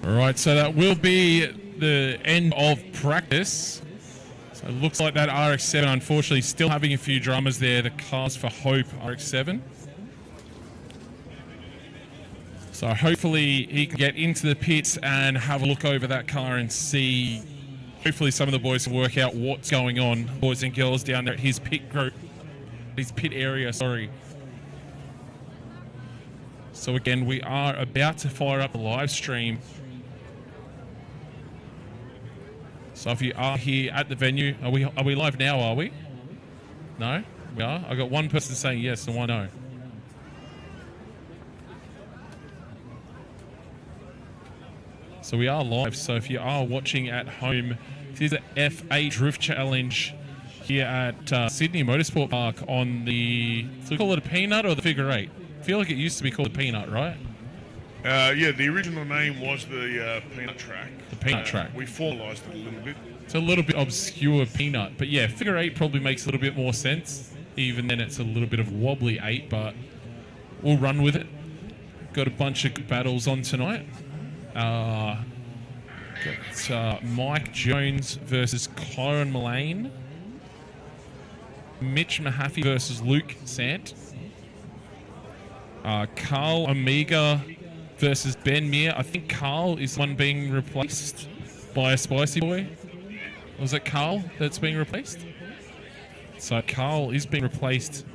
All right, so that will be the end of practice. So it looks like that RX-7, unfortunately, still having a few dramas there. The Cars for Hope RX-7. So hopefully he can get into the pits and have a look over that car and see. Hopefully some of the boys can work out what's going on, boys and girls down there at his pit group, his pit area, sorry. So again, we are about to fire up the live stream. So if you are here at the venue, are we live now, are we? No? We are? I got one person saying yes and one no. So we are live, so if you are watching at home, this is the F8 Drift Challenge here at Sydney Motorsport Park on the, do we call it a peanut or the figure eight? I feel like it used to be called the peanut, right? Yeah, the original name was the peanut track. The peanut track. We formalised it a little bit. It's a little bit obscure peanut, but yeah, figure eight probably makes a little bit more sense. Even then it's a little bit of wobbly eight, but we'll run with it. Got a bunch of battles on tonight. Got Mike Jones versus Kyron Mullane. Mitch Mahaffey versus Luke Sant. Carl Omega versus Ben Meir. I think Carl is one being replaced by a Spicy Boy. Was it Carl that's being replaced? So Carl is being replaced.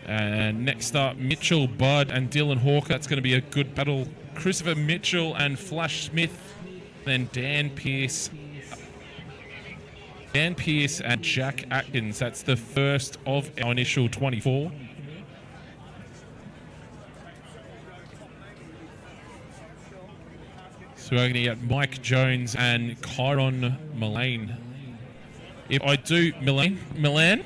And next up, Mitchell, Bud, and Dylan Hawker. That's going to be a good battle. Christopher Mitchell and Flash Smith. Then Dan Pearce and Jack Atkins. That's the first of our initial 24. So we're going to get Mike Jones and Kyron Mullane. If I do, Milan.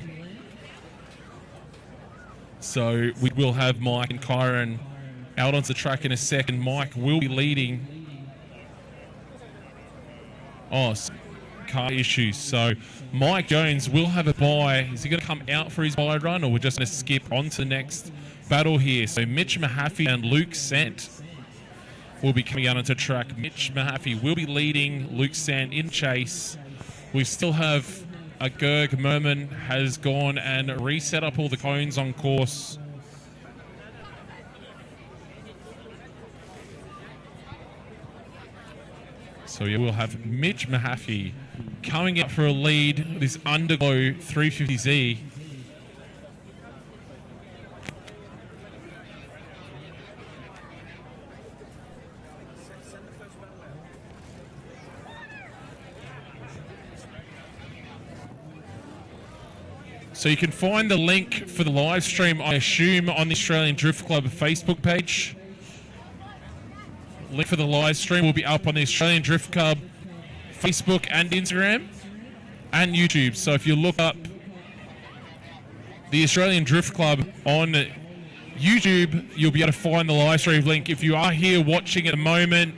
So we will have Mike and Kyron out onto the track in a second. Mike will be leading. Car issues. So Mike Jones will have a bye. Is he going to come out for his bye run, or we're just going to skip on to the next battle here? So Mitch Mahaffey and Luke Sant will be coming out onto the track. Mitch Mahaffey will be leading, Luke Sant in chase. We still have a Gerg Merman has gone and reset up all the cones on course. So yeah, we'll have Mitch Mahaffey coming up for a lead, this Underglow 350Z. So you can find the link for the live stream, I assume, on the Australian Drift Club Facebook page. Link for the live stream will be up on the Australian Drift Club Facebook and Instagram and YouTube. So if you look up the Australian Drift Club on YouTube, you'll be able to find the live stream link. If you are here watching at the moment,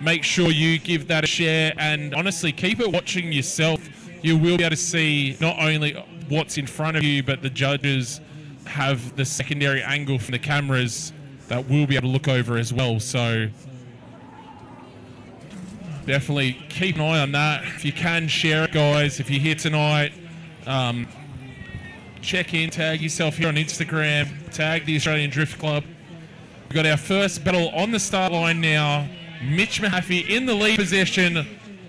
make sure you give that a share, and honestly, keep it watching yourself. You will be able to see not only what's in front of you, but the judges have the secondary angle from the cameras that we'll be able to look over as well. So definitely keep an eye on that. If you can, share it, guys. If you're here tonight, check in, tag yourself here on Instagram, tag the Australian Drift Club. We've got our first battle on the start line now. Mitch Mahaffey in the lead position,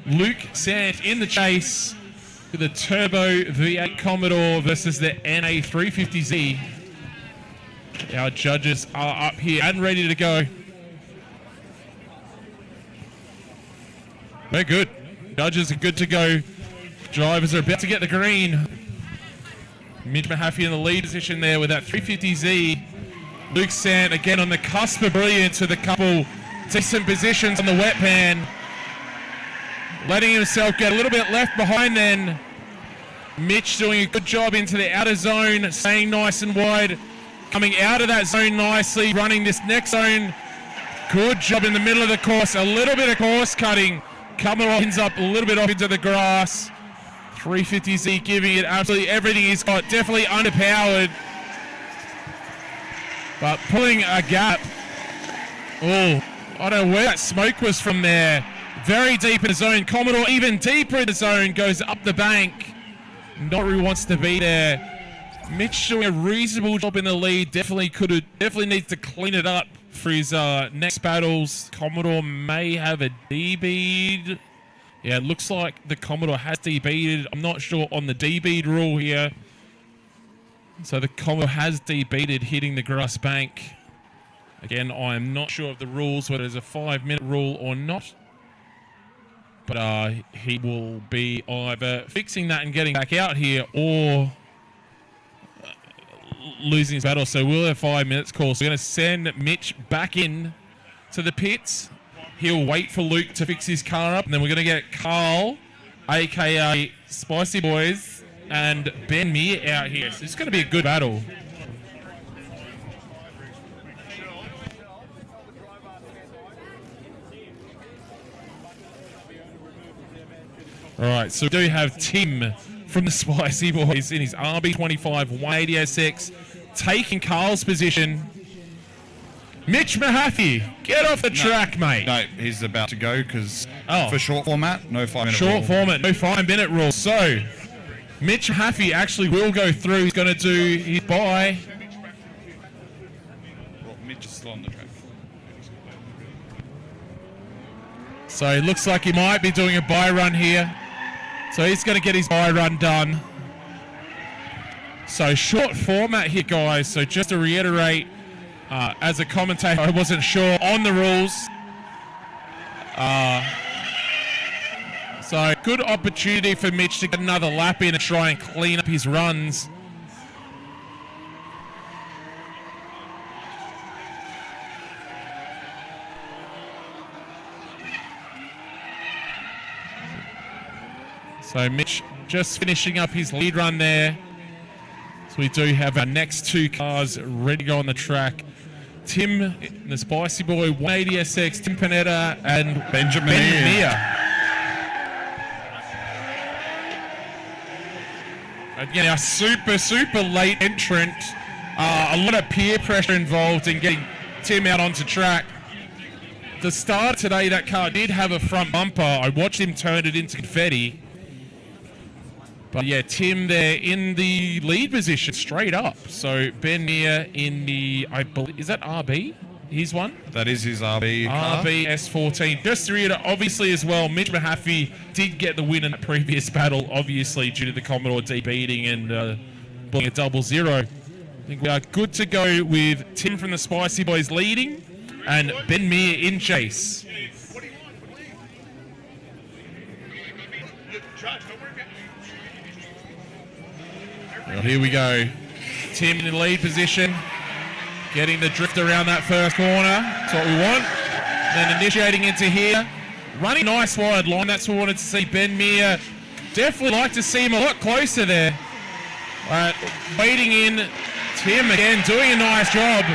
Luke Sant in the chase with the Turbo V8 Commodore versus the NA 350Z. Our judges are up here and ready to go. We're good. Judges are good to go. Drivers are about to get the green. Mitch Mahaffey in the lead position there with that 350Z. Luke Sant again on the cusp of brilliance with a couple decent positions on the wet pan. Letting himself get a little bit left behind then. Mitch doing a good job into the outer zone, staying nice and wide. Coming out of that zone nicely, running this next zone. Good job in the middle of the course. A little bit of course cutting. Coming ends up a little bit off into the grass. 350Z giving it absolutely everything he's got. Definitely underpowered. But pulling a gap. Oh, I don't know where that smoke was from there. Very deep in the zone. Commodore even deeper in the zone, goes up the bank. Not where he wants to be there. Mitch doing a reasonable job in the lead. Definitely needs to clean it up for his next battles. Commodore may have a D-bead. Yeah, it looks like the Commodore has D-beaded. I'm not sure on the D-bead rule here. So the Commodore has D-beaded hitting the grass bank. Again, I am not sure of the rules, whether there's a 5-minute rule or not. But he will be either fixing that and getting back out here or losing his battle. So we'll have 5 minutes call. So we're going to send Mitch back in to the pits. He'll wait for Luke to fix his car up. And then we're going to get Carl, a.k.a. Spicy Boys, and Ben Meir out here. So it's going to be a good battle. All right, so we do have Tim from the Spicy Boys in his RB25 180SX taking Carl's position. Mitch Mahaffey, get off the track, mate. No, he's about to go because for short format, no 5-minute rule. Short format, no 5-minute rule. So, Mitch Mahaffey actually will go through. He's going to do his bye. Well, Mitch is still on the track. So, it looks like he might be doing a bye run here. So, he's going to get his bye run done. So, short format here, guys. So, just to reiterate, as a commentator, I wasn't sure on the rules. So, good opportunity for Mitch to get another lap in and try and clean up his runs. So, Mitch just finishing up his lead run there. So, we do have our next two cars ready to go on the track. Tim, the Spicy Boy 180SX, Tim Panetta and Benjamin Meir. Again, our super late entrant. A lot of peer pressure involved in getting Tim out onto track. The start today, that car did have a front bumper. I watched him turn it into confetti. But yeah, Tim there in the lead position, straight up. So Ben Meir in the, I believe, is that RB? His one? That is his RB car. RB S14. Just to reiterate, obviously as well, Mitch Mahaffey did get the win in the previous battle, obviously due to the Commodore D-beating and blowing a 0-0. I think we are good to go with Tim from the Spicy Boys leading and Ben Meir in chase. Well, here we go. Tim in the lead position, getting the drift around that first corner. That's what we want. Then initiating into here. Running nice wide line. That's what we wanted to see. Ben Meir. Definitely like to see him a lot closer there. Waiting in. Tim again doing a nice job.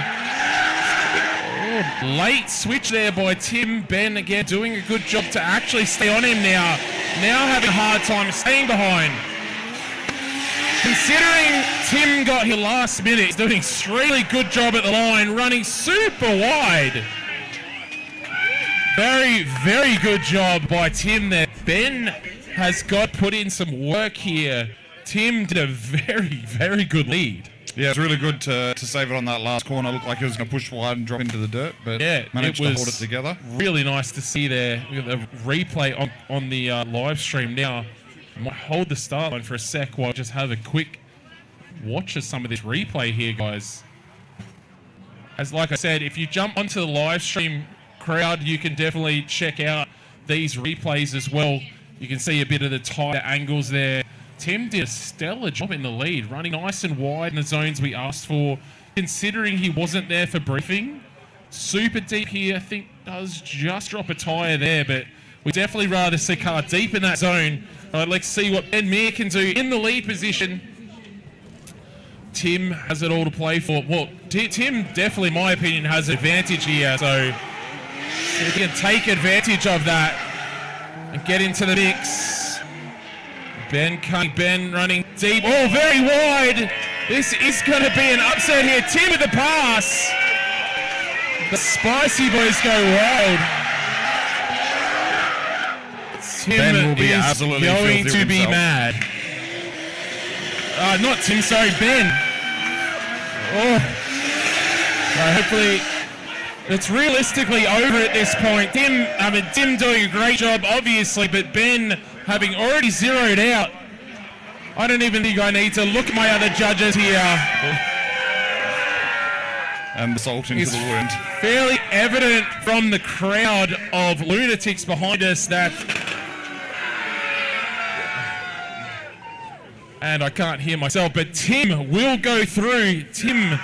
Oh, late switch there by Tim. Ben again doing a good job to actually stay on him now. Now having a hard time staying behind. Considering Tim got here last minute, he's doing a really good job at the line, running super wide. Very good job by Tim there. Ben has got put in some work here. Tim did a very good lead. Yeah, it's really good to save it on that last corner. Looked like he was going to push wide and drop into the dirt, but yeah, managed to hold it together. Really nice to see there. We got the replay on the live stream now. I might hold the start line for a sec while I just have a quick watch of some of this replay here, guys. As like I said, if you jump onto the live stream crowd, you can definitely check out these replays as well. You can see a bit of the tighter angles there. Tim did a stellar job in the lead, running nice and wide in the zones we asked for. Considering he wasn't there for briefing, super deep here, I think does just drop a tyre there, but we definitely rather see a car deep in that zone. I'd like to see what Ben Meir can do in the lead position. Tim has it all to play for. Well, Tim definitely, in my opinion, has advantage here. So if he can take advantage of that and get into the mix. Ben running deep. Oh, very wide. This is going to be an upset here. Tim with the pass. The Spicy Boys go wild. Tim Ben will be is absolutely going filthy to be himself. mad. Not Tim, sorry, Ben. Oh. Hopefully, it's realistically over at this point. Tim doing a great job, obviously, but Ben having already zeroed out. I don't even think I need to look at my other judges here. And the salt into It's the wound. fairly evident from the crowd of lunatics behind us that... And I can't hear myself, but Tim will go through. Tim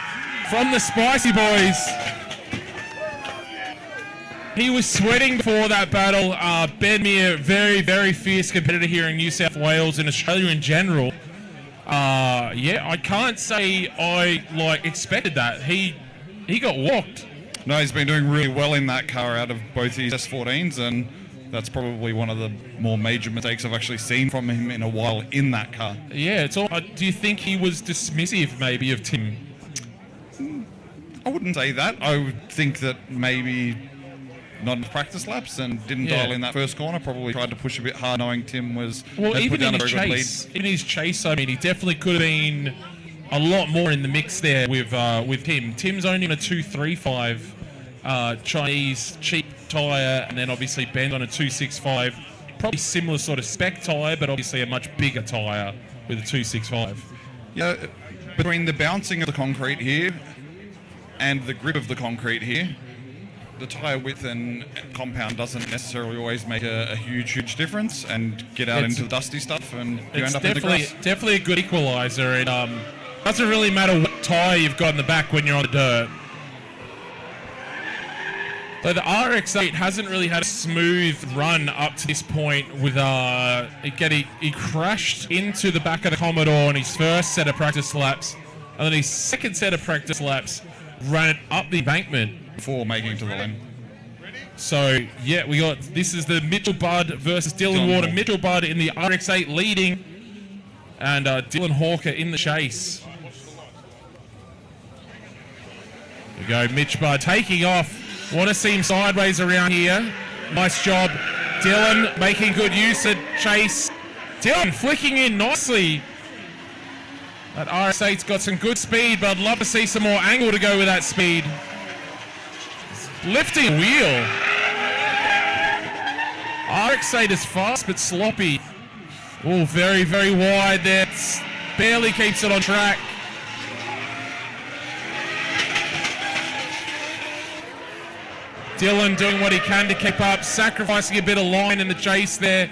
from the Spicy Boys. He was sweating before that battle. Ben Meir, very, very fierce competitor here in New South Wales and Australia in general. Yeah, I can't say I expected that. He got walked. No, he's been doing really well in that car out of both his S14s, and that's probably one of the more major mistakes I've actually seen from him in a while in that car. Yeah, it's all. Do you think he was dismissive maybe of Tim? I wouldn't say that. I would think that maybe not enough practice laps and didn't dial in that first corner. Probably tried to push a bit hard, knowing Tim had even put down in a his very good lead. chase. In his chase, I mean, he definitely could have been a lot more in the mix there with him. Tim's only on a 235 Chinese cheap tyre, and then obviously Ben on a 265. Probably similar sort of spec tyre, but obviously a much bigger tyre with a 265. Yeah, between the bouncing of the concrete here and the grip of the concrete here, the tyre width and compound doesn't necessarily always make a huge difference, and get out into the dusty stuff and you end up in the grass. Definitely a good equaliser. It doesn't really matter what tyre you've got in the back when you're on the dirt. So the RX-8 hasn't really had a smooth run up to this point with he crashed into the back of the Commodore on his first set of practice laps, and then his second set of practice laps ran it up the embankment Before making it to the lane. So yeah, this is the Mitchell Budd versus Dylan Ward. Mitchell Budd in the RX-8 leading, and Dylan Hawker in the chase. There we go, Mitch Budd taking off. Want to see him sideways around here. Nice job. Dylan making good use of chase. Dylan flicking in nicely. That RX-8's got some good speed, but I'd love to see some more angle to go with that speed. Lifting wheel. RX-8 is fast but sloppy. Oh, very, very wide there. Barely keeps it on track. Dylan doing what he can to keep up, sacrificing a bit of line in the chase there.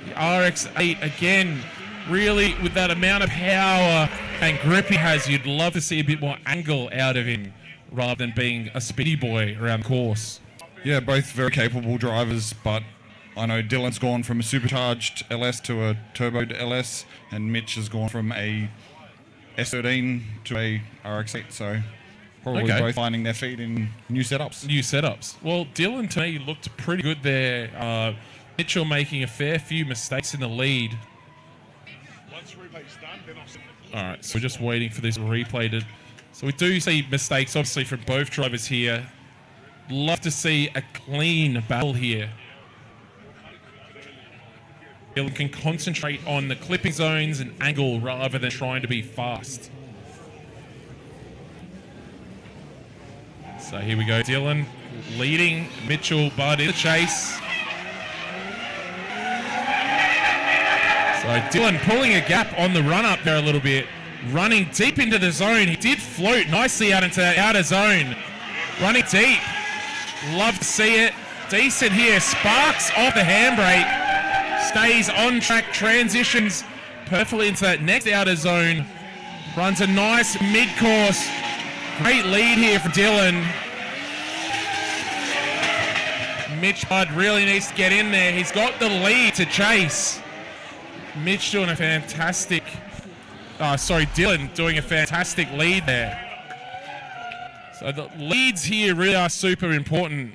The RX-8 again, really with that amount of power and grip he has, you'd love to see a bit more angle out of him rather than being a speedy boy around the course. Yeah, both very capable drivers, but I know Dylan's gone from a supercharged LS to a turboed LS, and Mitch has gone from a S13 to a RX-8, so probably both finding their feet in new setups. Well, Dylan to me looked pretty good there. Mitchell making a fair few mistakes in the lead. All right, so we're just waiting for this replay to... So we do see mistakes, obviously, from both drivers here. Love to see a clean battle here. Dylan can concentrate on the clipping zones and angle rather than trying to be fast. So here we go, Dylan leading Mitchell Budd in the chase. So Dylan pulling a gap on the run up there a little bit, running deep into the zone. He did float nicely out into that outer zone. Running deep. Love to see it. Decent here. Sparks off the handbrake. Stays on track, transitions perfectly into that next outer zone. Runs a nice mid-course. Great lead here for Dylan. Mitch Budd really needs to get in there. He's got the lead to chase. Mitch doing a fantastic... Dylan doing a fantastic lead there. So the leads here really are super important.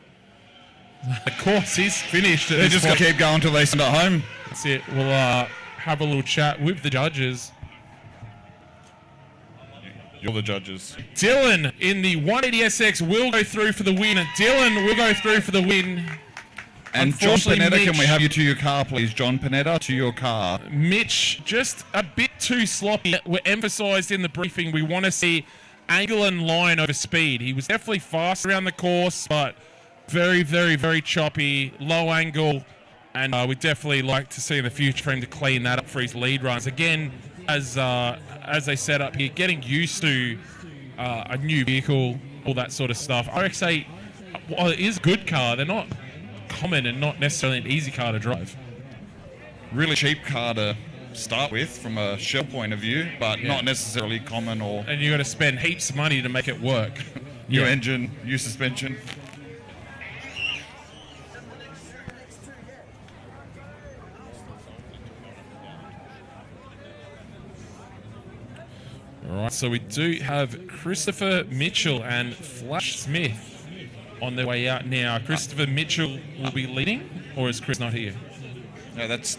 The course is finished. They're just going to keep going until they send it home. That's it. We'll have a little chat with the judges. You're the judges. Dylan in the 180SX will go through for the win. Dylan will go through for the win. And John Unfortunately, Panetta, can Mitch- we have you to your car, please? John Panetta, to your car. Mitch, just a bit too sloppy. We're emphasised in the briefing. We want to see angle and line over speed. He was definitely fast around the course, but very, very, very choppy, low angle. And we'd definitely like to see in the future for him to clean that up for his lead runs. Again, as they set up here, getting used to a new vehicle, all that sort of stuff. RX-8, while it is a good car, they're not common and not necessarily an easy car to drive. Really cheap car to start with from a shell point of view, but not necessarily common or And you got to spend heaps of money to make it work. new Yeah. engine, new suspension. All right, so we do have Christopher Mitchell and Flash Smith on their way out now. Christopher Mitchell will be leading, or is Chris not here? No, that's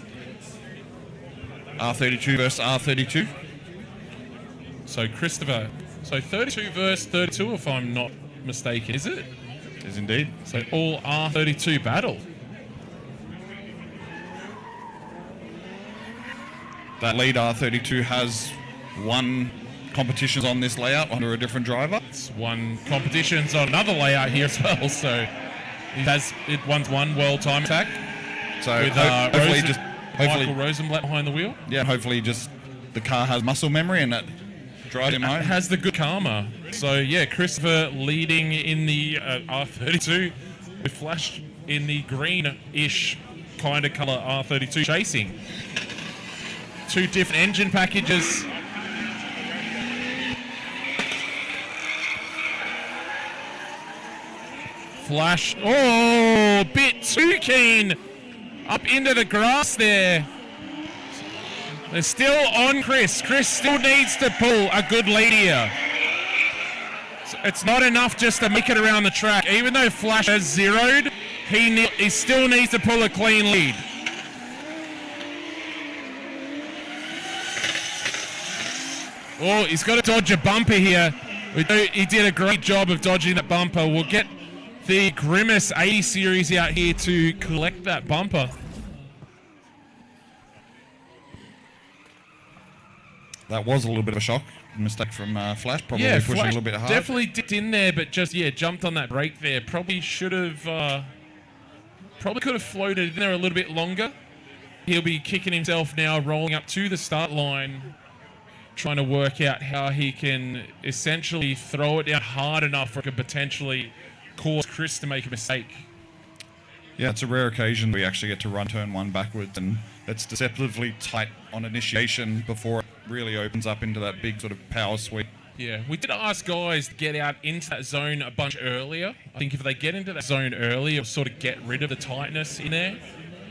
R32 versus R32. So Christopher, so 32 versus 32, if I'm not mistaken, is it? Is indeed. So all R32 battle. That lead R32 has won competitions on this layout under a different driver. It's won competitions on another layout here as well, so it won one world time attack So with Michael Rosenblatt behind the wheel. hopefully just the car has muscle memory and that drives him It home. has the good karma. So yeah, Christopher leading in the R32 with Flash in the green-ish kind of colour R32 chasing. Two different engine packages. Flash, oh, bit too keen up into the grass there. They're still on Chris. Chris still needs to pull a good lead here. It's not enough just to make it around the track. Even though Flash has zeroed, he still needs to pull a clean lead. Oh, he's got to dodge a bumper here. He did a great job of dodging that bumper. We'll get the Grimace 80 series out here to collect that bumper. That was a little bit of a shock. Mistake from Flash, probably pushing Flash a little bit hard. definitely dipped in there, but just jumped on that brake there. Probably should have, probably could have floated in there a little bit longer. He'll be kicking himself now, rolling up to the start line, trying to work out how he can essentially throw it down hard enough for it could potentially cause Chris to make a mistake. Yeah, it's a rare occasion we actually get to run turn one backwards, and it's deceptively tight on initiation before it really opens up into that big sort of power sweep. Yeah, we did ask guys to get out into that zone a bunch earlier. I think if they get into that zone early, it'll sort of get rid of the tightness in there.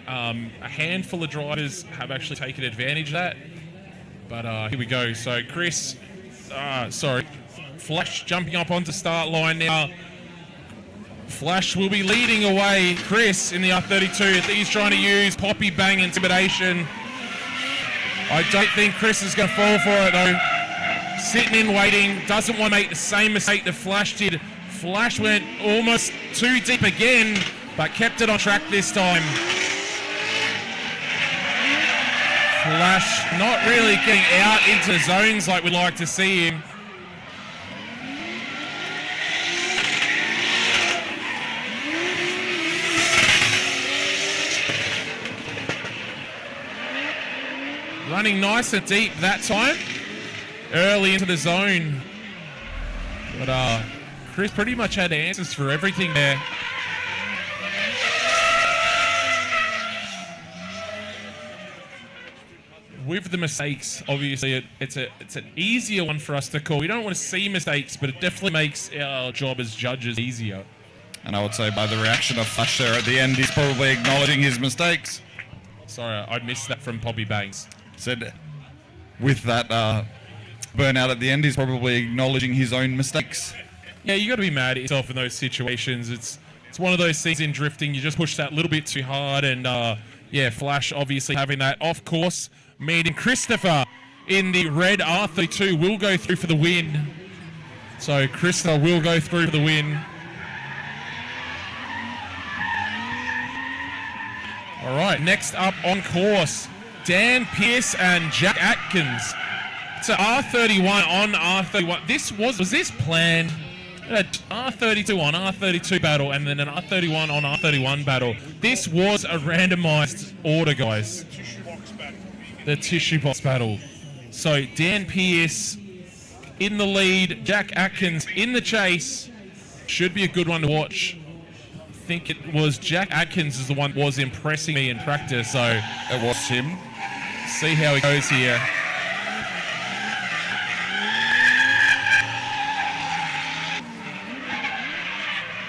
A handful of drivers have actually taken advantage of that. But here we go. So Chris, Flash jumping up onto start line now. Flash will be leading away Chris in the R32. He's trying to use Poppy Bang Intimidation. I don't think Chris is going to fall for it though. Sitting in waiting, doesn't want to make the same mistake that Flash did. Flash went almost too deep again, but kept it on track this time. Flash not really getting out into zones like we'd like to see him. Running nice and deep that time. Early into the zone. But Chris pretty much had answers for everything there. With the mistakes, obviously, it's an easier one for us to call. We don't want to see mistakes, but it definitely makes our job as judges easier. And I would say by the reaction of Flash there at the end, he's probably acknowledging his mistakes. Sorry, I missed that from Poppy Banks. Said with that burnout at the end, he's probably acknowledging his own mistakes. Yeah, you got to be mad at yourself in those situations. It's one of those things in drifting. You just push that little bit too hard, and Flash obviously having that off course. Meaning Christopher in the red R32 will go through for the win. So Krista will go through for the win. All right, next up on course, Dan Pearce and Jack Atkins. So R31 on R31. Was this planned? R32 on R32 battle and then an R31 on R31 battle. This was a randomized order, guys. The tissue box battle. So Dan Pearce in the lead, Jack Atkins in the chase. Should be a good one to watch. I think it was Jack Atkins is the one that was impressing me in practice, so It was him. see how he goes here.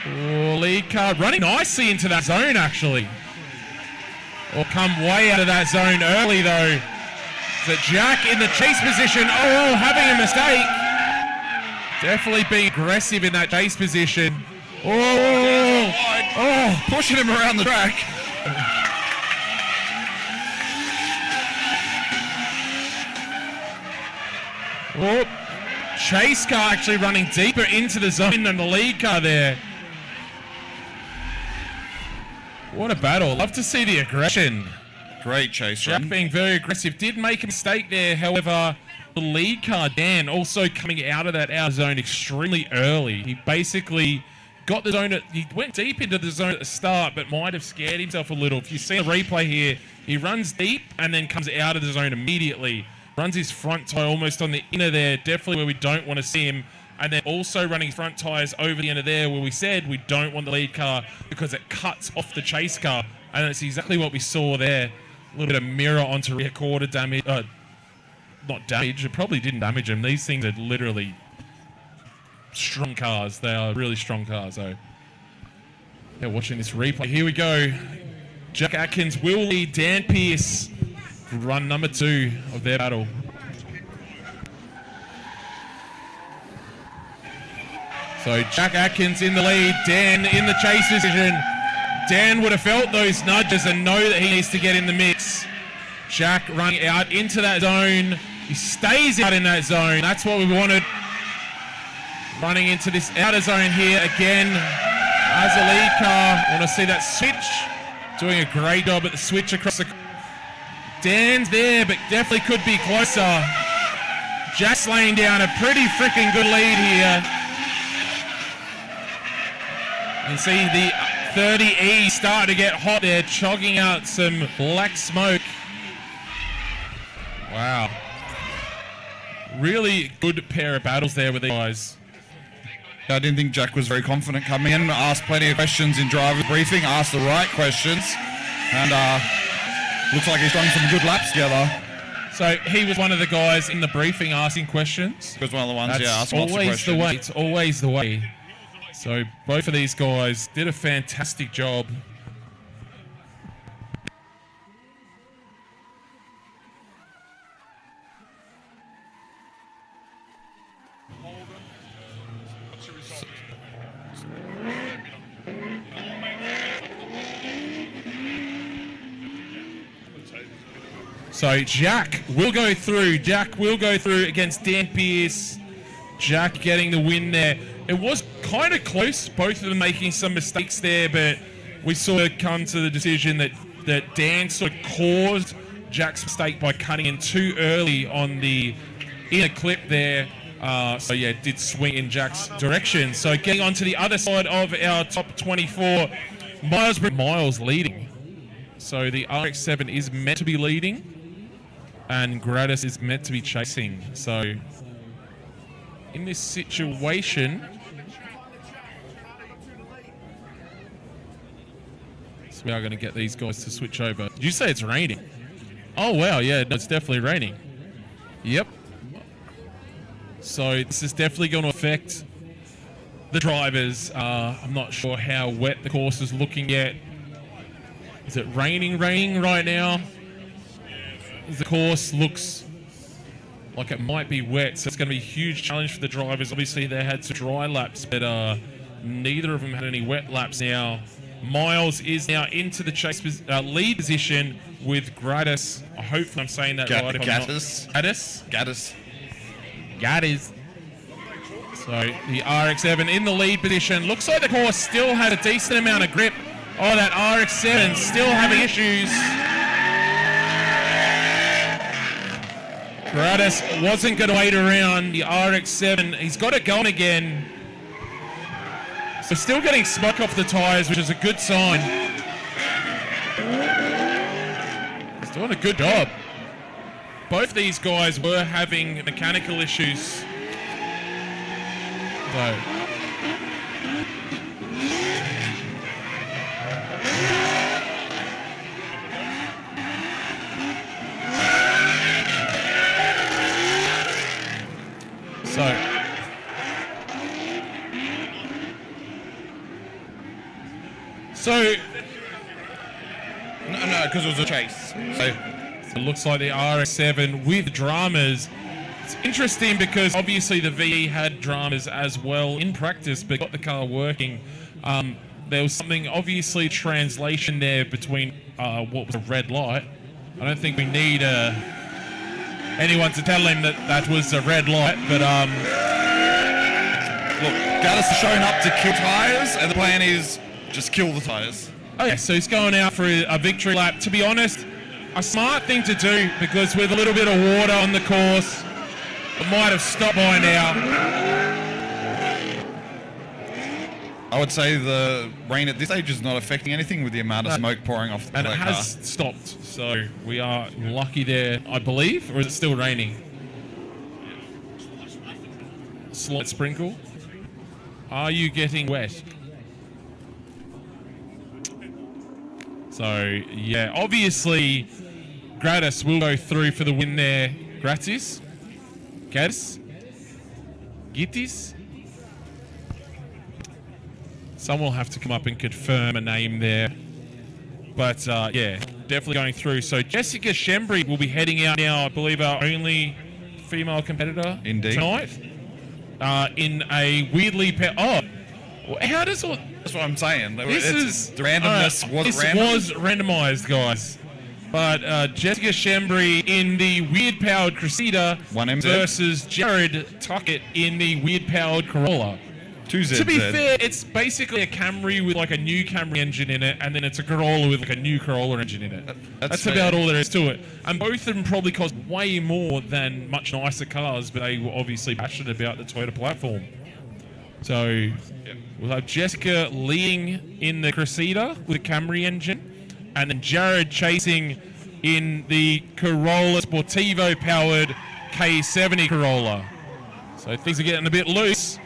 Oh, lead car running nicely into that zone, actually. Or come way out of that zone early, though. So Jack in the chase position. Oh, having a mistake. Definitely being aggressive in that chase position. Oh, Pushing him around the track. oh. Chase car actually running deeper into the zone than the lead car there. What a battle. Love to see the aggression. Great chase Jack run. being very aggressive. Did make a mistake there. However, the lead car, Dan, also coming out of that outer zone extremely early. He basically got the zone. He went deep into the zone at the start, but might have scared himself a little. If you see a replay here, he runs deep and then comes out of the zone immediately. Runs his front tyre almost on the inner there. Definitely where we don't want to see him. And then also running front tyres over the end of there where we said we don't want the lead car because it cuts off the chase car. And that's exactly what we saw there. A little bit of mirror onto rear quarter damage. Not damage. It probably didn't damage him. These things are literally strong cars. They are really strong cars. So, yeah, watching this replay. Here we go. Jack Atkins will lead Dan Pearce for run number 2 of their battle. So Jack Atkins in the lead, Dan in the chase position. Dan would have felt those nudges and know that he needs to get in the mix. Jack running out into that zone. He stays out in that zone. That's what we wanted. Running into this outer zone here again as a lead car. Want to see that switch. Doing a great job at the switch across the... Dan's there, but definitely could be closer. Jack's laying down a pretty freaking good lead here. You can see the 30E starting to get hot there, chugging out some black smoke. Wow. Really good pair of battles there with these guys. I didn't think Jack was very confident coming in. Asked plenty of questions in driver briefing, asked the right questions, and looks like he's done some good laps together. So he was one of the guys in the briefing asking questions. He was one of the ones, That's asking lots of always questions. the way. It's always the way. So both of these guys did a fantastic job. So Jack will go through. Jack will go through against Dan Pearce. Jack getting the win there. It was kind of close, both of them making some mistakes there, but we sort of come to the decision that Dan sort of caused Jack's mistake by cutting in too early on the inner clip there. So yeah, it did swing in Jack's direction. So getting on to the other side of our top 24, Miles leading. So the RX-7 is meant to be leading, and Gratis is meant to be chasing. So in this situation, so we are going to get these guys to switch over. Did you say it's raining? Oh wow, yeah, no, it's definitely raining. Yep. So this is definitely going to affect the drivers. I'm not sure how wet the course is looking yet. Is it raining right now? The course looks like it might be wet, so it's going to be a huge challenge for the drivers. Obviously, they had some dry laps, but neither of them had any wet laps now. Miles is now into the chase lead position with Gratis. I hope I'm saying that right. Gaddis. Gaddis. Gaddis. Gaddis. So the RX-7 in the lead position. Looks like the course still had a decent amount of grip. Oh, that RX-7 still having issues. Gratis wasn't going to wait around. The RX-7, he's got it going again. So still getting smoke off the tyres, which is a good sign. He's doing a good job. Both these guys were having mechanical issues. So. So, No, because it was a chase. So it looks like the RX-7 with dramas. It's interesting because obviously the VE had dramas as well in practice, but got the car working. There was something, obviously, translation there between what was a red light. I don't think we need anyone to tell him that that was a red light, but look, Gaddis has shown up to kill tyres, and the plan is just kill the tyres. oh yeah, so he's going out for a victory lap. To be honest, a smart thing to do, because with a little bit of water on the course, it might have stopped by now. I would say the rain at this stage is not affecting anything with the amount of smoke pouring off the And it car. has stopped, so we are lucky there, I believe, or is it still raining? Slight sprinkle. Are you getting wet? So, yeah, obviously, Gratis will go through for the win there. Gratis? Gatis? Gitis? Someone will have to come up and confirm a name there. But, yeah, definitely going through. So, Jessica Shembry will be heading out now, I believe our only female competitor tonight. In a weirdly... how does all... That's what I'm saying. The this randomness wasn't random. was randomized, guys. But Jessica Shembry in the weird-powered Cressida 1MZ versus Jared Tuckett in the weird-powered Corolla. 2ZZ. To be fair, it's basically a Camry with like a new Camry engine in it, and then it's a Corolla with like a new Corolla engine in it. That's about all there is to it. And both of them probably cost way more than much nicer cars, but they were obviously passionate about the Toyota platform. So we'll have Jessica leading in the Cressida with a Camry engine, and then Jared chasing in the Corolla Sportivo powered K70 Corolla. So things are getting a bit loose.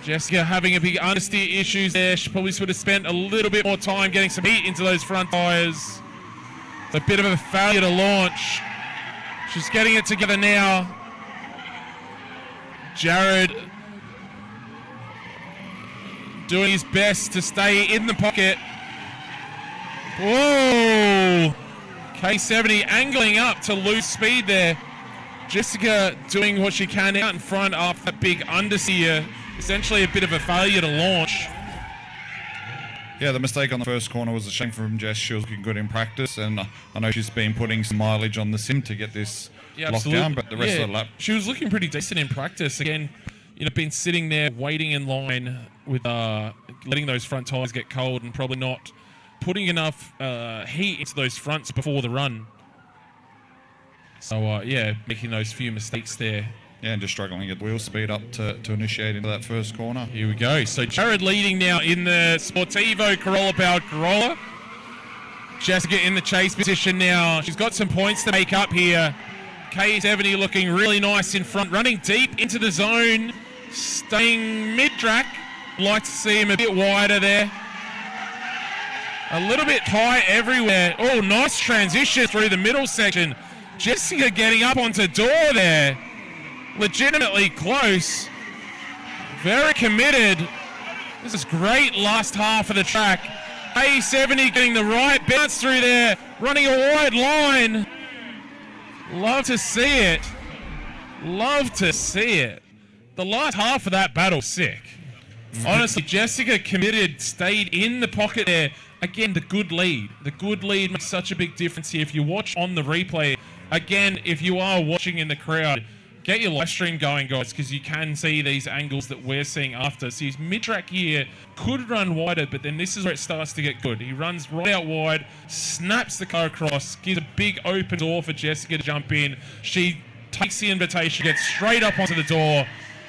Jessica having a big understeer issues there. She probably should have spent a little bit more time getting some heat into those front tyres. It's a bit of a failure to launch. She's getting it together now. Jared doing his best to stay in the pocket. Whoa! K70 angling up to lose speed there. Jessica doing what she can out in front after that big understeer. Essentially a bit of a failure to launch. Yeah, the mistake on the first corner was a shame from Jess. She was looking good in practice, and I know she's been putting some mileage on the sim to get this locked down, but the rest of the lap... She was looking pretty decent in practice. Again, been sitting there waiting in line with letting those front tyres get cold and probably not putting enough heat into those fronts before the run. So, yeah, making those few mistakes there. Yeah, and just struggling to get the wheel speed up to initiate into that first corner. Here we go. So Jared leading now in the Sportivo Corolla-powered Corolla. Jessica in the chase position now. She's got some points to make up here. K70 looking really nice in front, running deep into the zone, staying mid-track. Like to see him a bit wider there. A little bit tight everywhere. Oh, nice transition through the middle section. Jessica getting up onto door there. Legitimately close. Very committed. This is great last half of the track. A70 getting the right bounce through there. Running a wide line. Love to see it. Love to see it. The last half of that battle, sick. Honestly, Jessica committed, stayed in the pocket there. Again, the good lead. The good lead makes such a big difference here. If you watch on the replay, again, if you are watching in the crowd, get your live stream going, guys, because you can see these angles that we're seeing after. So his mid-track here could run wider, but then this is where it starts to get good. He runs right out wide, snaps the car across, gives a big open door for Jessica to jump in. She takes the invitation, gets straight up onto the door.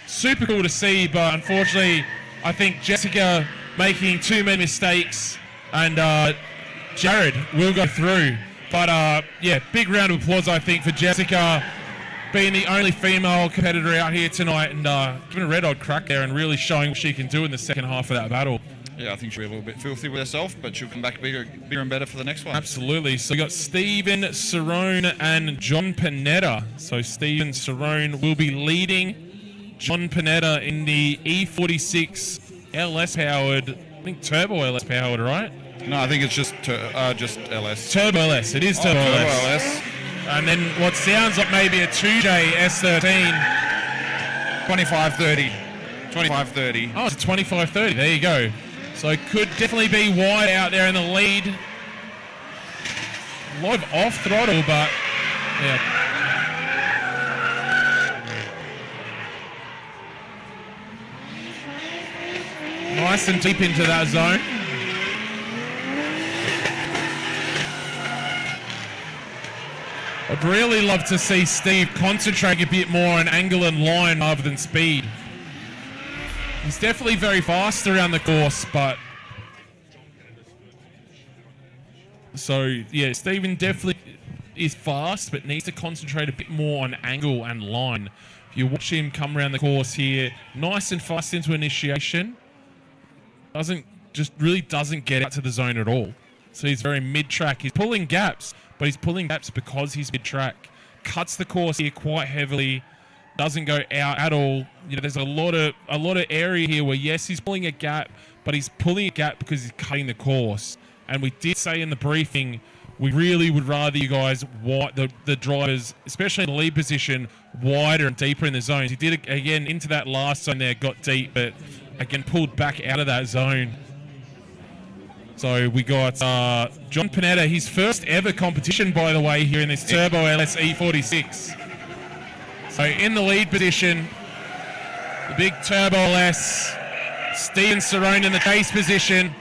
Super cool to see, but unfortunately, I think Jessica making too many mistakes, and Jared will go through. But yeah, big round of applause, I think, for Jessica being the only female competitor out here tonight, and giving a red-hot crack there and really showing what she can do in the second half of that battle. Yeah, I think she'll be a little bit filthy with herself, but she'll come back bigger and better for the next one. Absolutely. So we got Stephen Cerrone and John Panetta. So Stephen Cerrone will be leading. John Panetta in the E46 LS-powered, I think turbo LS-powered, right? No, I think it's just LS. Turbo LS. It is turbo LS. And then what sounds like maybe a 2J S13. 2530. 2530. Oh, it's a 2530. There you go. So it could definitely be wide out there in the lead. A lot of off throttle, but yeah. Nice and deep into that zone. I'd really love to see Steve concentrate a bit more on angle and line rather than speed. He's definitely very fast around the course, but... So, yeah, Stephen definitely is fast, but needs to concentrate a bit more on angle and line. If you watch him come around the course here, nice and fast into initiation, really doesn't get out to the zone at all. So he's very mid-track. He's pulling gaps, but he's pulling gaps because he's mid-track. Cuts the course here quite heavily. Doesn't go out at all. You know, there's a lot of area here where yes, he's pulling a gap, but he's pulling a gap because he's cutting the course. And we did say in the briefing, we really would rather you guys, the drivers, especially in the lead position, wider and deeper in the zones. He did it again into that last zone there, got deep, but again pulled back out of that zone. So we got John Panetta, his first ever competition, by the way, here in this Turbo LS E46. So in the lead position, the big Turbo LS, Stephen Cerrone in the chase position.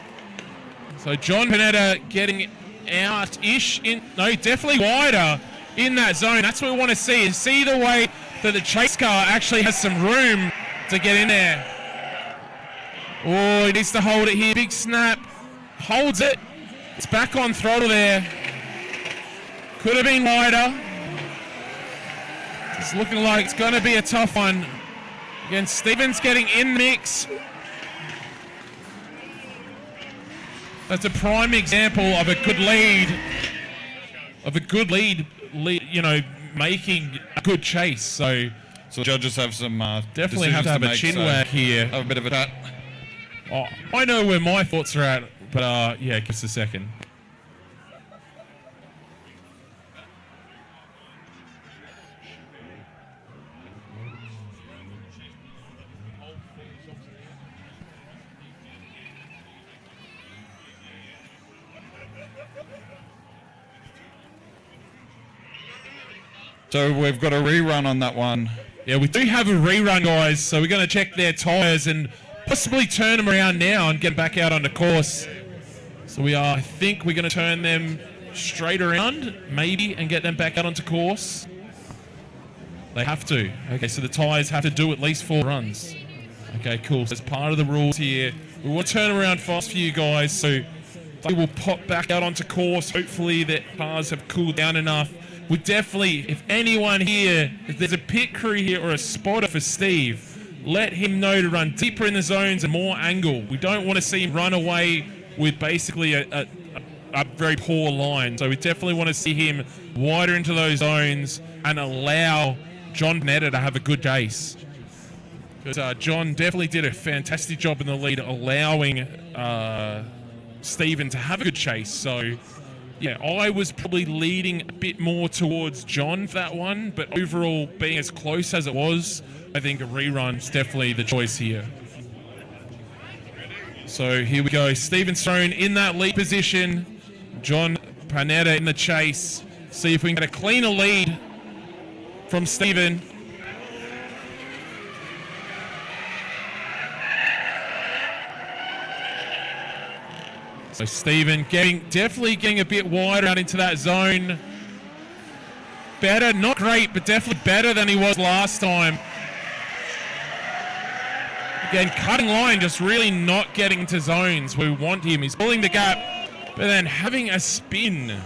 So John Panetta getting out-ish, definitely wider in that zone. That's what we want to see, is see the way that the chase car actually has some room to get in there. Oh, he needs to hold it here, big snap. Holds it. It's back on throttle there. Could have been wider. It's looking like it's going to be a tough one. Again, Stevens getting in the mix. That's a prime example of a good lead. Making a good chase. So judges have some definitely have to have a chin wag here. Have a bit of a chat. Oh, I know where my thoughts are at, but yeah, give us a second. So we've got a rerun on that one. Yeah, we do have a rerun, guys, so we're going to check their tyres and possibly turn them around now and get back out on the course. So I think we're going to turn them straight around, maybe, and get them back out onto course. They have to. Okay, so the tyres have to do at least 4 runs. Okay, cool. So as part of the rules here, we want to turn them around fast for you guys, so they will pop back out onto course. Hopefully the cars have cooled down enough. We definitely, if anyone here, if there's a pit crew here or a spotter for Steve, let him know to run deeper in the zones and more angle. We don't want to see him run away with basically a very poor line. So we definitely want to see him wider into those zones and allow John Panetta to have a good race. Because John definitely did a fantastic job in the lead, allowing Stephen to have a good chase. So yeah, I was probably leading a bit more towards John for that one, but overall, being as close as it was, I think a rerun's definitely the choice here. So here we go. Stephen Stone in that lead position. John Panetta in the chase. See if we can get a cleaner lead from Stephen. So Stephen definitely getting a bit wider out into that zone. Better, not great, but definitely better than he was last time. Again, cutting line, just really not getting into zones where we want him. He's pulling the gap, but then having a spin.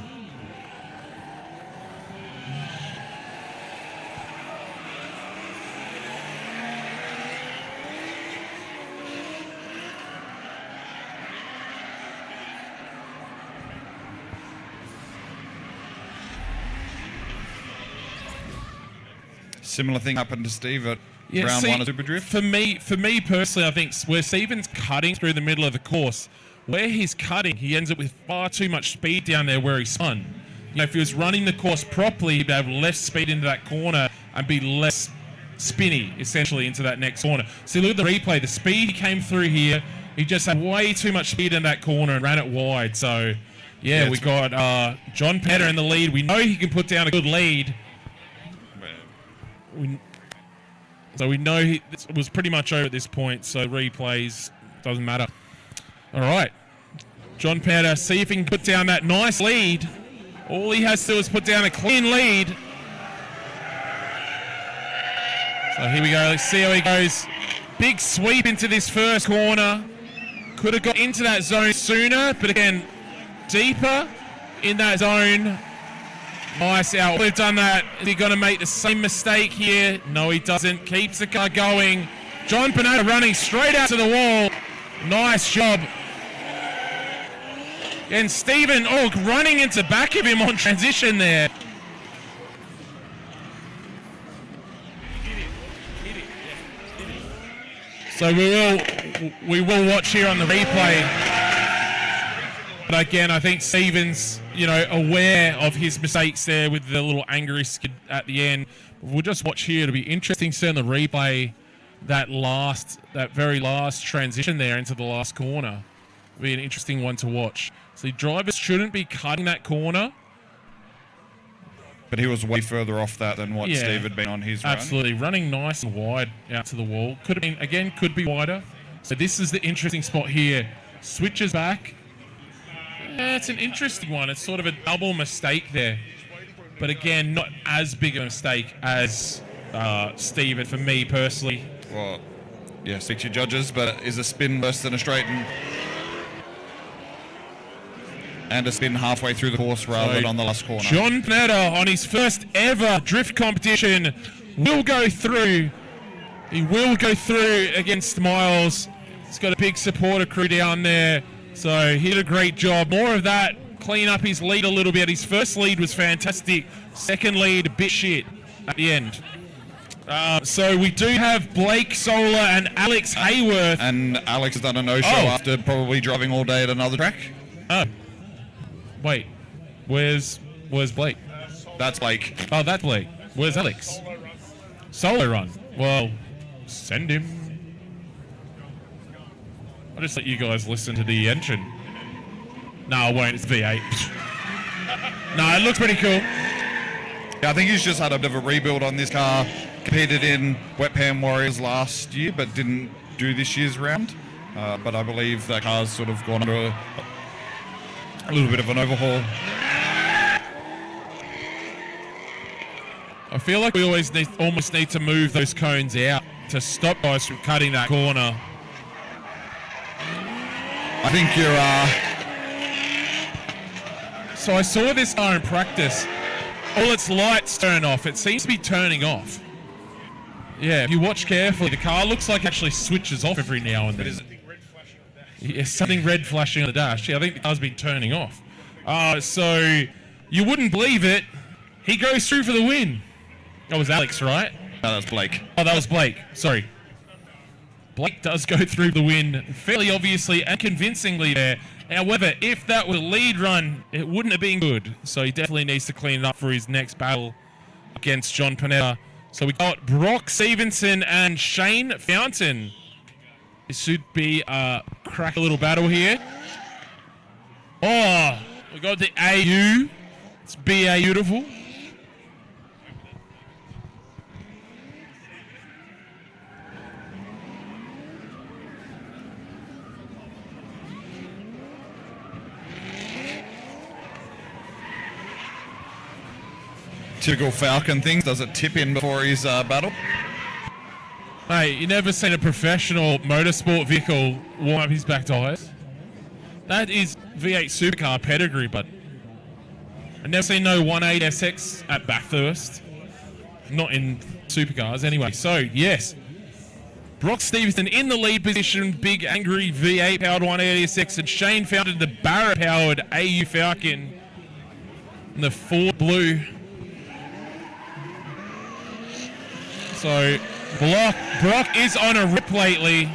Similar thing happened to Steve at round 1 of Super Drift. For me personally, I think where Stephen's cutting through the middle of the course, where he's cutting, he ends up with far too much speed down there where he spun. You know, if he was running the course properly, he'd have less speed into that corner and be less spinny, essentially, into that next corner. See, look at the replay. The speed he came through here, he just had way too much speed in that corner and ran it wide. So, yeah, we got John Panetta in the lead. We know he can put down a good lead. So we know it was pretty much over at this point, so replays, doesn't matter. All right. John Panetta, see if he can put down that nice lead. All he has to do is put down a clean lead. So here we go. Let's see how he goes. Big sweep into this first corner. Could have got into that zone sooner, but again, deeper in that zone. Nice out. We've done that. Is he going to make the same mistake here? No, he doesn't. Keeps the car going. John Panetta running straight out to the wall. Nice job. And Stephen, running into back of him on transition there. So we will watch here on the replay. But again, I think Stephen's, aware of his mistakes there with the little angry skid at the end. We'll just watch here. It'll be interesting to see on the replay that very last transition there into the last corner. It'll be an interesting one to watch. So drivers shouldn't be cutting that corner. But he was way further off that than what Steve had been on his run. Absolutely. Running nice and wide out to the wall. Could be wider. So this is the interesting spot here. Switches back. Yeah, it's an interesting one. It's sort of a double mistake there. But again, not as big a mistake as Stephen for me personally. Well, yeah, speak to your judges, but is a spin worse than a straighten? And a spin halfway through the course rather than on the last corner. John Panetta on his first ever drift competition will go through. He will go through against Miles. He's got a big supporter crew down there. So he did a great job. More of that. Clean up his lead a little bit. His first lead was fantastic. Second lead, a bit shit at the end. So we do have Blake Solar and Alex Hayworth. And Alex has done a no-show after probably driving all day at another track. Oh. Wait. Where's Blake? That's Blake. Oh, that's Blake. Where's Alex? Solo run. Well, send him. I'll just let you guys listen to the engine. No, I won't. It's V8. No, it looks pretty cool. Yeah, I think he's just had a bit of a rebuild on this car. Competed in Wet Pan Warriors last year, but didn't do this year's round. But I believe that car's sort of gone under a little bit of an overhaul. I feel like we almost need to move those cones out to stop guys from cutting that corner. I think you're... So I saw this car in practice. All its lights turn off. It seems to be turning off. Yeah, if you watch carefully, the car looks like it actually switches off every now and then. Yeah, something red flashing on the dash. Yeah, I think the car's been turning off. So you wouldn't believe it. He goes through for the win. That was Alex, right? No, that was Blake. Oh, that was Blake. Sorry. Blake does go through the win fairly obviously and convincingly there. However, if that was a lead run, it wouldn't have been good. So he definitely needs to clean it up for his next battle against John Panetta. So we got Brock Stevenson and Shane Fountain. This should be a crack little battle here. Oh, we got the AU. It's beautiful. Typical Falcon things. Does it tip in before his battle? Mate, you never seen a professional motorsport vehicle warm up his back tyres. That is V8 supercar pedigree, but I've never seen no 180SX at Bathurst. Not in supercars anyway. So, yes. Brock Stevenson in the lead position, big angry V8 powered 180SX, and Shane Fountain, the Barra powered AU Falcon in the Ford Blue. So Brock is on a rip lately.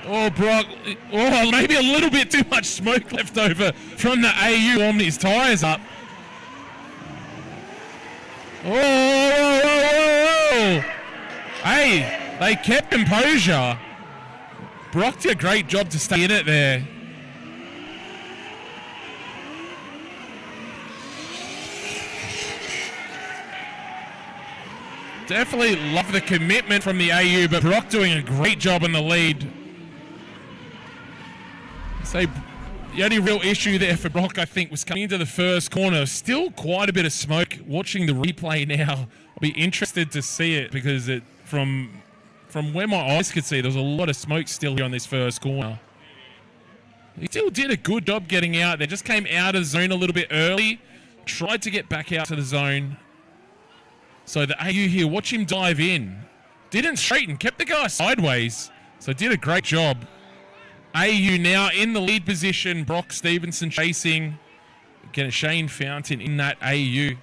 Oh, Brock. Oh, maybe a little bit too much smoke left over from the AU warming his tyres up. Oh. Hey, they kept composure. Brock did a great job to stay in it there. Definitely love the commitment from the AU, but Brock doing a great job in the lead. So the only real issue there for Brock, I think, was coming into the first corner. Still quite a bit of smoke. Watching the replay now, I'll be interested to see it because from where my eyes could see, there was a lot of smoke still here on this first corner. He still did a good job getting out there. Just came out of the zone a little bit early. Tried to get back out to the zone. So the AU here, watch him dive in. Didn't straighten, kept the guy sideways. So did a great job. AU now in the lead position. Brock Stevenson chasing. Again, Shane Fountain in that AU.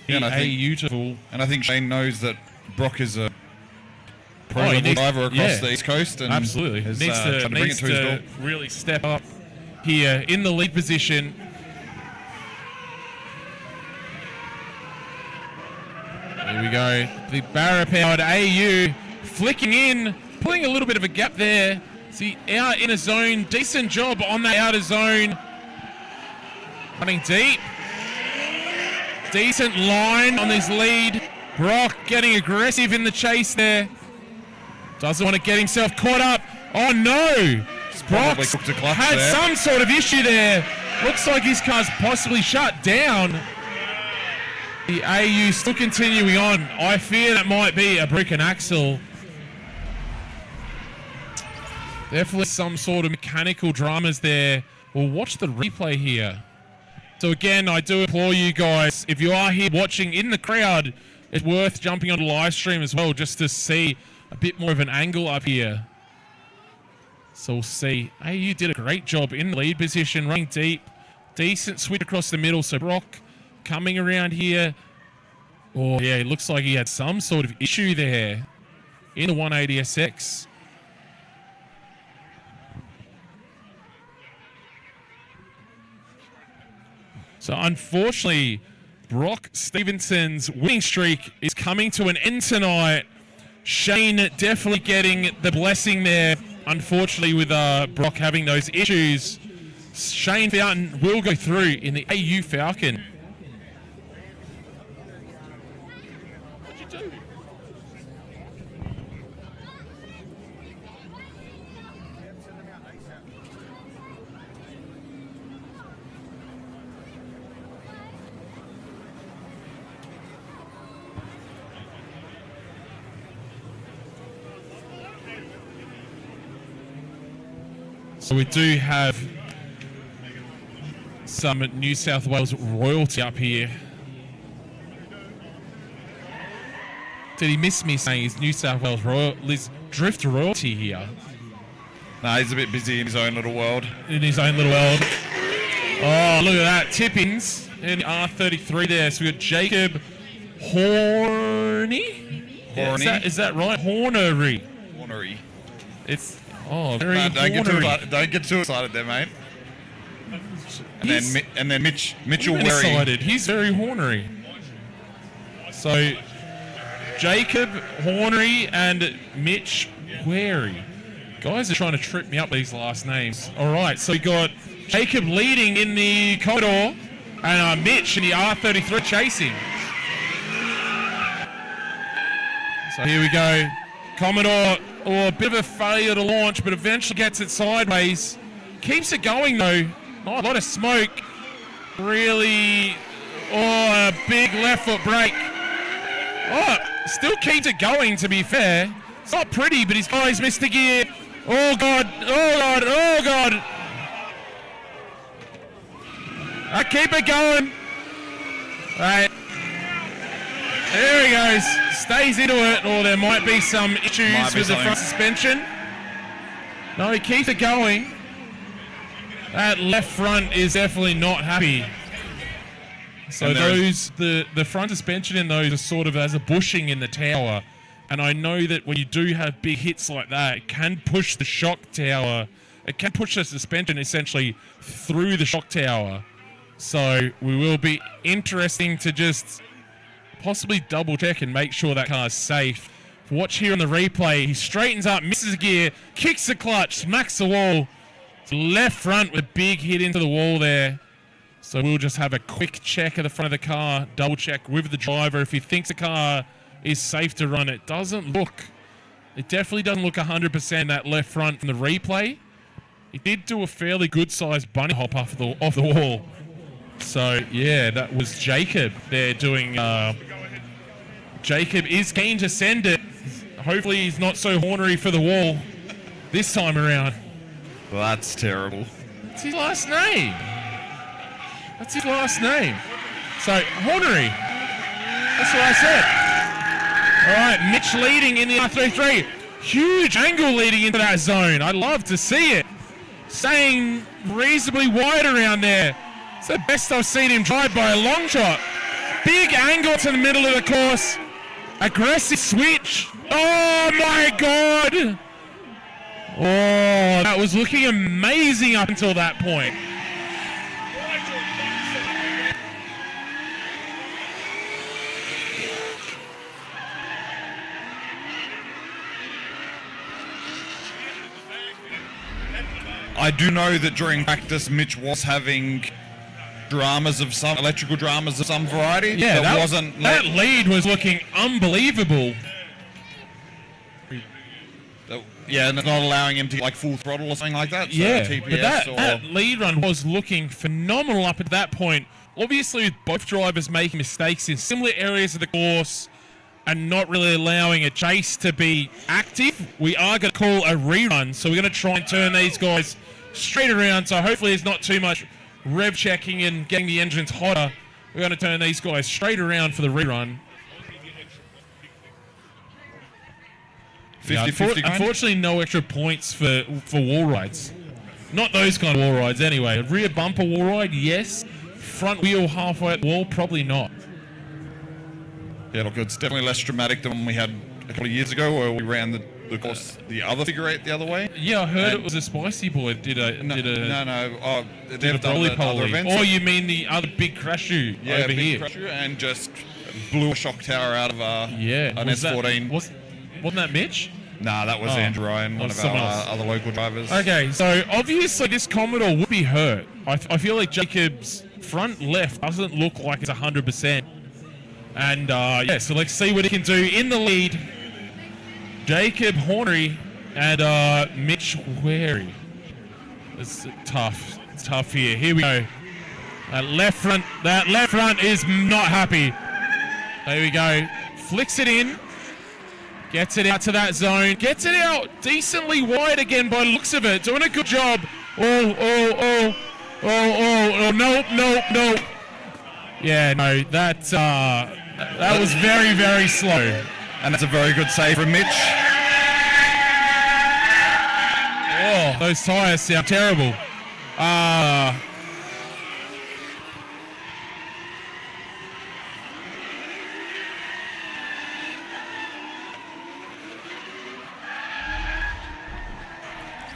Beautiful. And I think Shane knows that Brock is a pro-level driver across the East Coast. And absolutely. Is, needs to really step up here in the lead position. There we go. The Barra-powered AU flicking in, pulling a little bit of a gap there. See, out in a zone. Decent job on that outer zone. Running deep. Decent line on his lead. Brock getting aggressive in the chase there. Doesn't want to get himself caught up. Oh no! Brock had some sort of issue there. Looks like his car's possibly shut down. The AU still continuing on. I fear that might be a broken axle. Definitely some sort of mechanical dramas there. We'll watch the replay here. So again, I do implore you guys, if you are here watching in the crowd, it's worth jumping on the live stream as well just to see a bit more of an angle up here. So we'll see. AU did a great job in the lead position, running deep. Decent switch across the middle. So Brock coming around here. Oh, yeah, it looks like he had some sort of issue there in the 180SX. So, unfortunately, Brock Stevenson's winning streak is coming to an end tonight. Shane definitely getting the blessing there, unfortunately, with Brock having those issues. Shane Fountain will go through in the AU Falcon. So we do have some New South Wales royalty up here. Did he miss me saying he's New South Wales Drift royalty here? Nah, he's a bit busy in his own little world. In his own little world. Oh, look at that. Tippings in R33 there. So we've got Jacob Horny? Yeah, is that right? Hornery. It's... Oh, very don't get too excited there, mate. And then Mitchell Wary. He's very hornery. So Jacob Hornery and Mitch Wary. Guys are trying to trip me up with these last names. All right, so we got Jacob leading in the Commodore and Mitch in the R33 chasing. So here we go. Commodore, a bit of a failure to launch, but eventually gets it sideways. Keeps it going though. Not a lot of smoke. Really, Oh, a big left foot brake. Oh, still keeps it going, to be fair. It's not pretty, but his guy's missed a gear. Oh, God. Oh, God. Oh, God. I keep it going. All right. There he goes. Stays into it, or there might be some issues with the front suspension. No, he keeps it going. That left front is definitely not happy. So the front suspension in those are sort of as a bushing in the tower. And I know that when you do have big hits like that, it can push the shock tower. It can push the suspension essentially through the shock tower. So we will be interesting to just possibly double check and make sure that car's safe. Watch here on the replay. He straightens up, misses a gear, kicks the clutch, smacks the wall. Left front with a big hit into the wall there. So we'll just have a quick check of the front of the car, double check with the driver if he thinks the car is safe to run. It definitely doesn't look 100% that left front from the replay. He did do a fairly good sized bunny hop off the wall. So yeah, that was Jacob there doing. Jacob is keen to send it. Hopefully he's not so ornery for the wall this time around. Well, that's terrible. That's his last name. That's his last name. So, ornery. That's what I said. All right, Mitch leading in the R33. Huge angle leading into that zone. I'd love to see it. Staying reasonably wide around there. It's the best I've seen him drive by a long shot. Big angle to the middle of the course. Aggressive switch. Oh my God. Oh, that was looking amazing up until that point. I do know that during practice, Mitch was having electrical dramas of some variety. Yeah, that lead was looking unbelievable. Yeah, and it's not allowing him to like full throttle or something like that. So yeah, TPS but that lead run was looking phenomenal up at that point. Obviously, with both drivers making mistakes in similar areas of the course and not really allowing a chase to be active, we are going to call a rerun. So we're going to try and turn these guys straight around. So hopefully there's not too much rev checking and getting the engines hotter. We're going to turn these guys straight around for the rerun. 50-50 unfortunately, no extra points for wall rides. Not those kind of wall rides anyway. A rear bumper wall ride, yes. Front wheel halfway at the wall, probably not. Yeah, look, it's definitely less dramatic than when we had a couple of years ago where we ran the course, the other figure eight the other way. Yeah, I heard it was a Spicy Boy did a they've done roly the poly. other events. Oh, you mean the other big crashu over big here? Crusher, and just blew a shock tower out of an S14. Wasn't that Mitch? Nah, that was Andrew Ryan, one of our other local drivers. Okay, so obviously this Commodore would be hurt. I feel like Jacob's front left doesn't look like it's 100%. And so let's see what he can do in the lead. Jacob Hornery and Mitch Wary. It's tough. It's tough here. Here we go. That left front is not happy. There we go. Flicks it in. Gets it out to that zone. Gets it out decently wide again by the looks of it. Doing a good job. Oh, nope. Yeah, no, that was very, very slow. And that's a very good save from Mitch. Oh, those tyres sound terrible.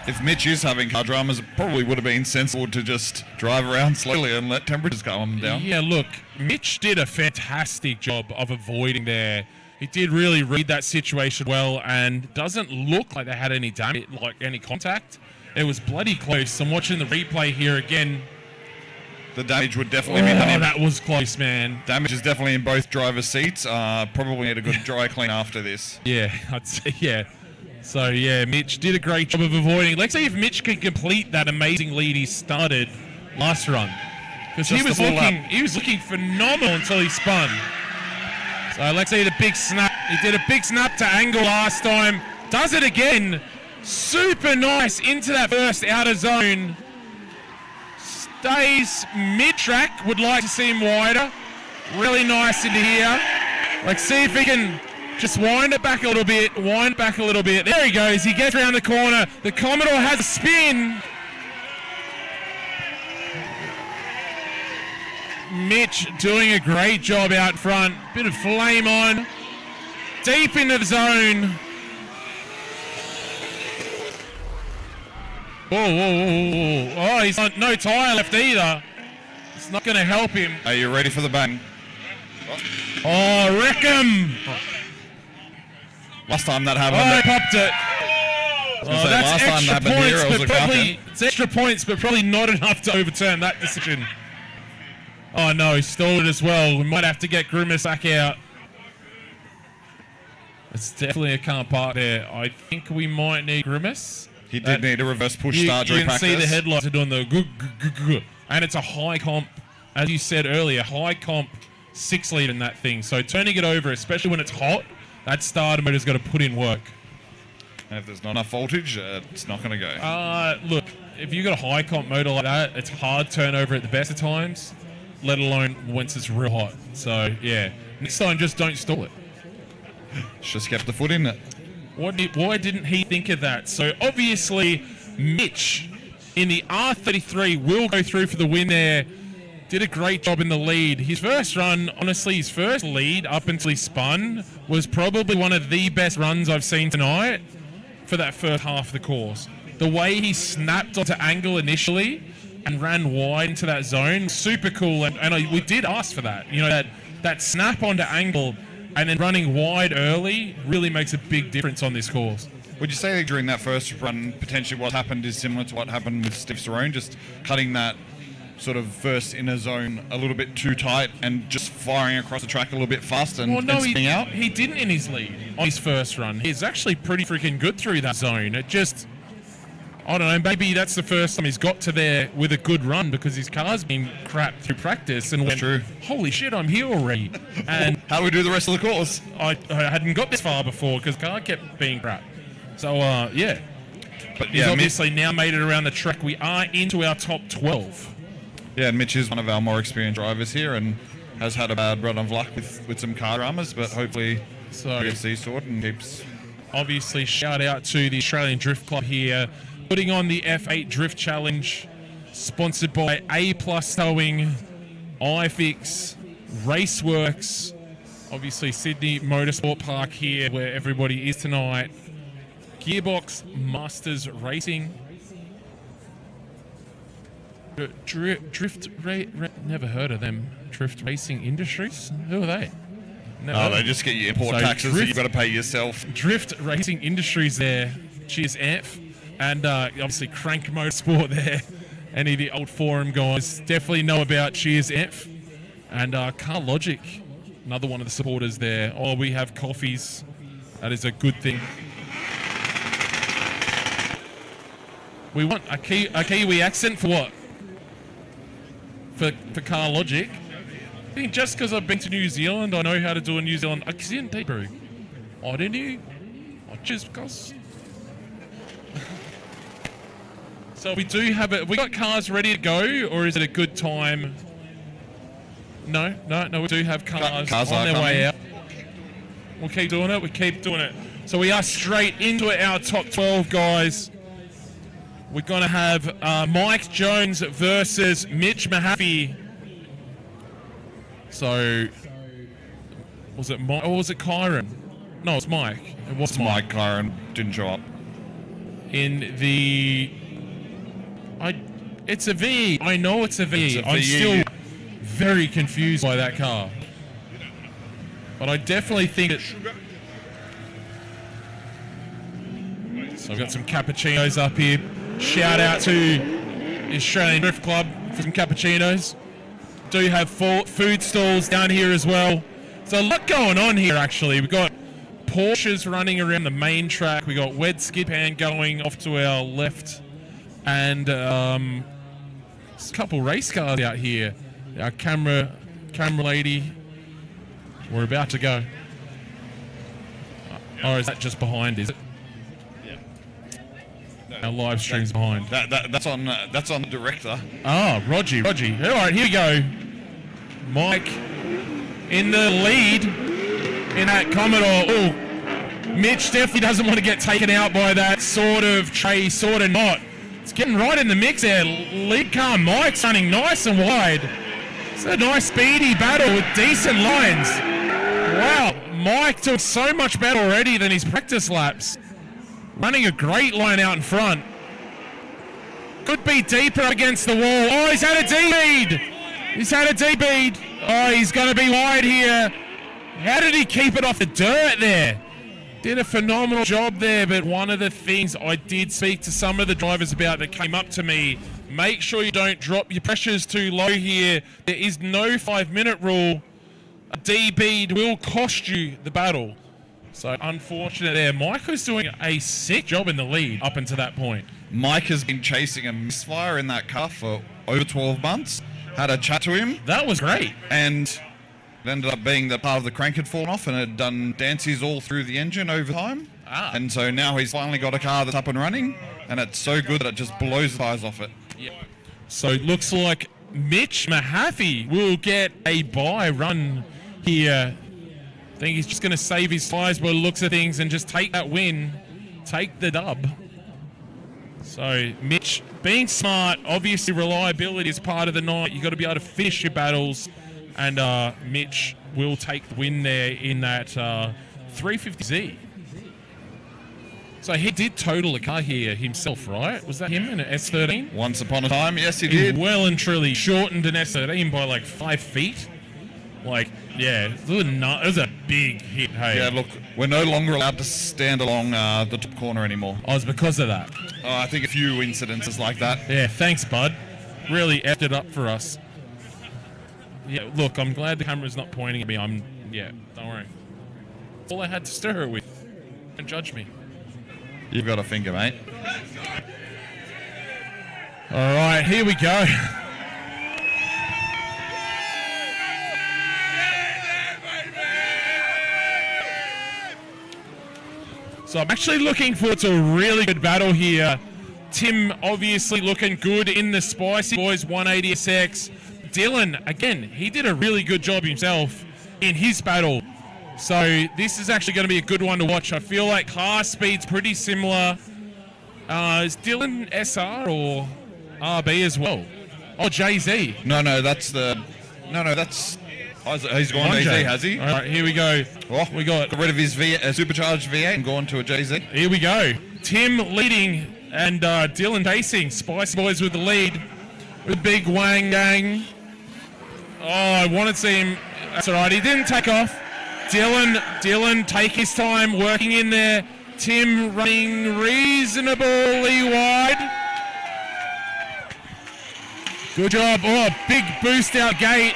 If Mitch is having car dramas, it probably would have been sensible to just drive around slowly and let temperatures calm down. Yeah, look, Mitch did a fantastic job of avoiding there. He did really read that situation well and doesn't look like they had any damage, like any contact. It was bloody close. I'm watching the replay here again. The damage would definitely be done. Oh, that was close, man. Damage is definitely in both drivers' seats. Probably need a good dry clean after this. Yeah, I'd say, yeah. So, yeah, Mitch did a great job of avoiding. Let's see if Mitch can complete that amazing lead he started last run. because he was looking phenomenal until he spun. So let's see the big snap. He did a big snap to angle last time. Does it again. Super nice into that first outer zone. Stays mid-track. Would like to see him wider. Really nice into here. Like, see if he can just wind it back a little bit. There he goes. He gets around the corner. The Commodore has a spin. Mitch doing a great job out front. Bit of flame on. Deep into the zone. Oh, he's got no tyre left either. It's not going to help him. Are you ready for the bang? Oh, wreck him. Last time that happened. Oh, he popped it. Last time that happened here, it was a captain. It's extra points, but probably not enough to overturn that decision. Oh no, he stalled it as well. We might have to get Grimace back out. It's definitely a car park there. I think we might need Grimace. He did need a reverse push start during practice. You can see the headlights are doing the and it's a high comp, as you said earlier, high comp 6 litre in that thing. So turning it over, especially when it's hot, that starter motor's got to put in work. And if there's not enough voltage, it's not going to go. Look, if you've got a high comp motor like that, it's hard turnover at the best of times, let alone once it's real hot. So, yeah. Next time, just don't stall it. Just kept the foot in it. Why didn't he think of that? So, obviously, Mitch in the R33 will go through for the win there. Did a great job in the lead. His first run, honestly, his first lead up until he spun was probably one of the best runs I've seen tonight for that first half of the course. The way he snapped onto angle initially and ran wide into that zone, super cool. And we did ask for that. You know, that snap onto angle and then running wide early really makes a big difference on this course. Would you say that during that first run, potentially what happened is similar to what happened with Steve Cerrone, just cutting that sort of first inner zone a little bit too tight and just firing across the track a little bit fast and spinning out? He didn't in his lead on his first run. He's actually pretty freaking good through that zone. It just, I don't know, maybe that's the first time he's got to there with a good run because his car's been crap through practice and went, true. Holy shit, I'm here already. And how do we do the rest of the course? I hadn't got this far before because the car kept being crap. So, yeah. But he's obviously now made it around the track. We are into our top 12. Yeah, and Mitch is one of our more experienced drivers here and has had a bad run of luck with some car dramas, but hopefully he gets these sorted and keeps... Obviously, shout out to the Australian Drift Club here, putting on the F8 Drift Challenge, sponsored by A+ Towing, iFix, Raceworks, obviously Sydney Motorsport Park here, where everybody is tonight, Gearbox Masters Racing, never heard of them. Drift Racing Industries? Who are they? They just get you import taxes that you've got to pay yourself. Drift Racing Industries there. Cheers, Amp. And obviously Crank Motorsport there. Any of the old forum guys definitely know about Cheers, Amp. And Car Logic, another one of the supporters there. Oh, we have coffees. That is a good thing. We want a Kiwi accent for what? For Car Logic. I think just because I've been to New Zealand, I know how to do a New Zealand accent, bro. Oh, didn't you? Oh, just because. So we do have it. We got cars ready to go, or is it a good time? No. We do have cars on their way out. We'll keep doing it. So we are straight into our top 12, guys. We're going to have Mike Jones versus Mitch Mahaffey. So, was it Mike or was it Kyron? No, it's Mike. It's Mike. Kyron didn't show up. In the... It's a V. I know it's a V. I'm still very confused by that car. But I definitely think it... So I've got some cappuccinos up here. Shout out to the Australian Drift Club for some cappuccinos. Do have food stalls down here as well. So a lot going on here actually. We've got Porsches running around the main track. We got Wed Skid Pan going off to our left. And a couple race cars out here. Our camera lady. We're about to go. Or is that just behind, is it? Our live stream's behind. That's on the director. Oh, Rogie. All right, here we go. Mike in the lead in that Commodore. Oh, Mitch definitely doesn't want to get taken out by that sort of Trey, sort of not. It's getting right in the mix there. Lead car Mike's running nice and wide. It's a nice speedy battle with decent lines. Wow, Mike took so much better already than his practice laps. Running a great line out in front. Could be deeper against the wall. Oh, he's had a D-bead. Oh, he's going to be wide here. How did he keep it off the dirt there? Did a phenomenal job there, but one of the things I did speak to some of the drivers about that came up to me, make sure you don't drop your pressures too low here. There is no 5-minute rule. A D-bead will cost you the battle. So unfortunate there. Mike was doing a sick job in the lead up until that point. Mike has been chasing a misfire in that car for over 12 months. Had a chat to him. That was great. And it ended up being that part of the crank had fallen off and had done dances all through the engine over time. And so now he's finally got a car that's up and running, and it's so good that it just blows the tires off it. Yeah. So it looks like Mitch Mahaffey will get a bye run here. I think he's just going to save his tires by the looks of things and just take that win, take the dub. So Mitch being smart, obviously reliability is part of the night. You've got to be able to finish your battles, and Mitch will take the win there in that 350Z. So he did total a car here himself, right? Was that him in an S13? Once upon a time, yes, he He did. well and truly shortened an S13 by like 5 feet. Like, yeah, it was a big hit, hey. Yeah, look, we're no longer allowed to stand along the top corner anymore. Oh, it's because of that. I think a few incidences like that. Yeah, thanks, bud. Really effed it up for us. Yeah, look, I'm glad the camera's not pointing at me. Yeah, don't worry. That's all I had to stir her with. Don't judge me. You've got a finger, mate. All right, here we go. So I'm actually looking forward to a really good battle here. Tim obviously looking good in the Spicy Boys 180SX. Dylan, again, he did a really good job himself in his battle. So this is actually going to be a good one to watch. I feel like car speed's pretty similar. Is Dylan SR or RB as well? Oh, JZ. That's... He's gone to JZ, has he? All right, here we go. Oh, we got rid of his supercharged V8 and gone to a JZ. Here we go. Tim leading and Dylan chasing. Spicy Boys with the lead. With big Wang Gang. Oh, I wanted to see him. That's all right. He didn't take off. Dylan take his time working in there. Tim running reasonably wide. Good job. Oh, big boost out gate.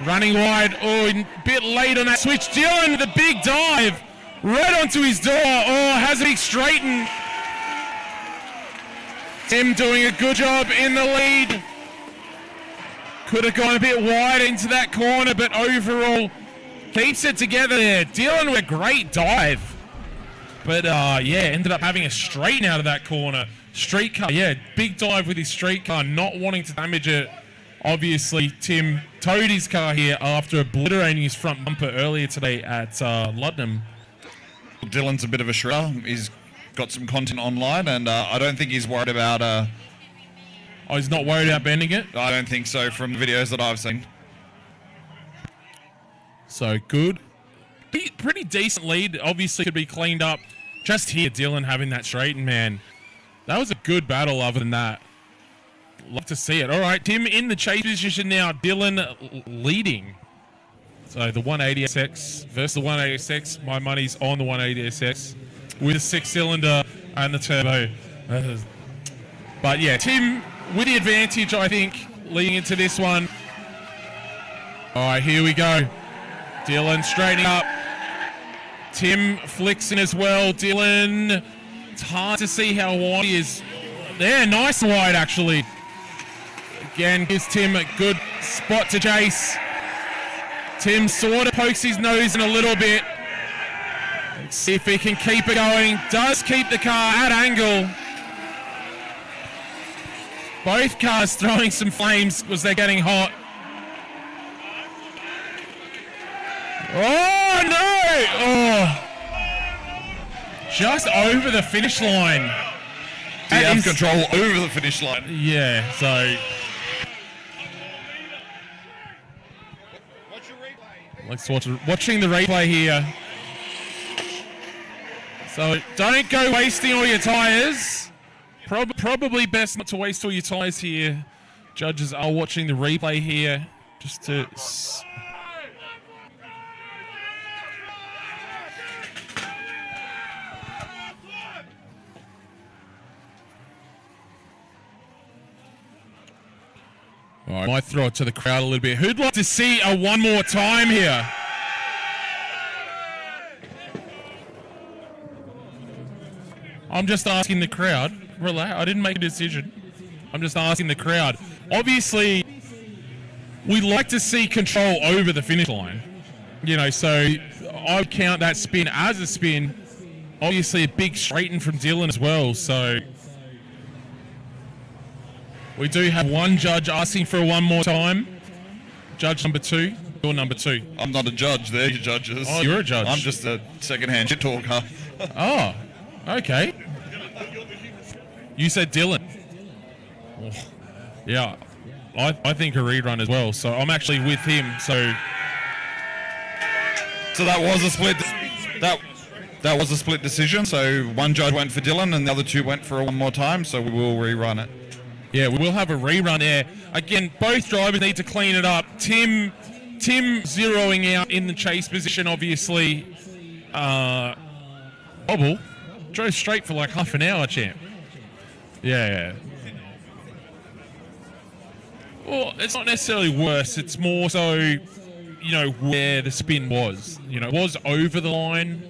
Running wide. Oh, a bit late on that switch. Dylan, the big dive. Right onto his door. Oh, has a big straighten. Tim doing a good job in the lead. Could have gone a bit wide into that corner, but overall keeps it together there. Dylan with a great dive. But, ended up having a straighten out of that corner. Street car, big dive with his street car, not wanting to damage it. Obviously, Tim towed his car here after obliterating his front bumper earlier today at Luddenham. Dylan's a bit of a shredder. He's got some content online, and I don't think he's worried about... Oh, he's not worried about bending it? I don't think so from the videos that I've seen. So, good. Pretty decent lead. Obviously could be cleaned up. Just here, Dylan having that straighten, man. That was a good battle other than that. Love to see it. All right, Tim in the chase position now. Dylan leading. So the 180SX versus the 180SX. My money's on the 180SX with a 6-cylinder and the turbo. But yeah, Tim with the advantage, I think, leading into this one. All right, here we go. Dylan straightening up. Tim flexing as well. Dylan, it's hard to see how wide he is. There, nice and wide actually. Again, gives Tim a good spot to chase. Tim sort of pokes his nose in a little bit. Let's see if he can keep it going. Does keep the car at angle. Both cars throwing some flames because they're getting hot. Oh, no! Oh. Just over the finish line. Do you have control over the finish line? Yeah, so... Let's watching the replay here. So don't go wasting all your tyres. Probably best not to waste all your tyres here. Judges are watching the replay here just to... All right, I might throw it to the crowd a little bit. Who'd like to see a one more time here? I'm just asking the crowd. Relax, I didn't make a decision. I'm just asking the crowd. Obviously, we like to see control over the finish line. You know, so I would count that spin as a spin. Obviously, a big straighten from Dylan as well, so... We do have one judge asking for one more time. Judge number 2. You're number 2. I'm not a judge. They're your judges. Oh, you're a judge. I'm just a second-hand shit talker. Oh, okay. You said Dylan. Oh, yeah, I think a rerun as well. So I'm actually with him. So that was a split. That was a split decision. So one judge went for Dylan, and the other 2 went for one more time. So we will rerun it. Yeah, we will have a rerun there. Again, both drivers need to clean it up. Tim zeroing out in the chase position, obviously. Bobble drove straight for like half an hour, champ. Yeah. Well, it's not necessarily worse. It's more so, you know, where the spin was. You know, it was over the line.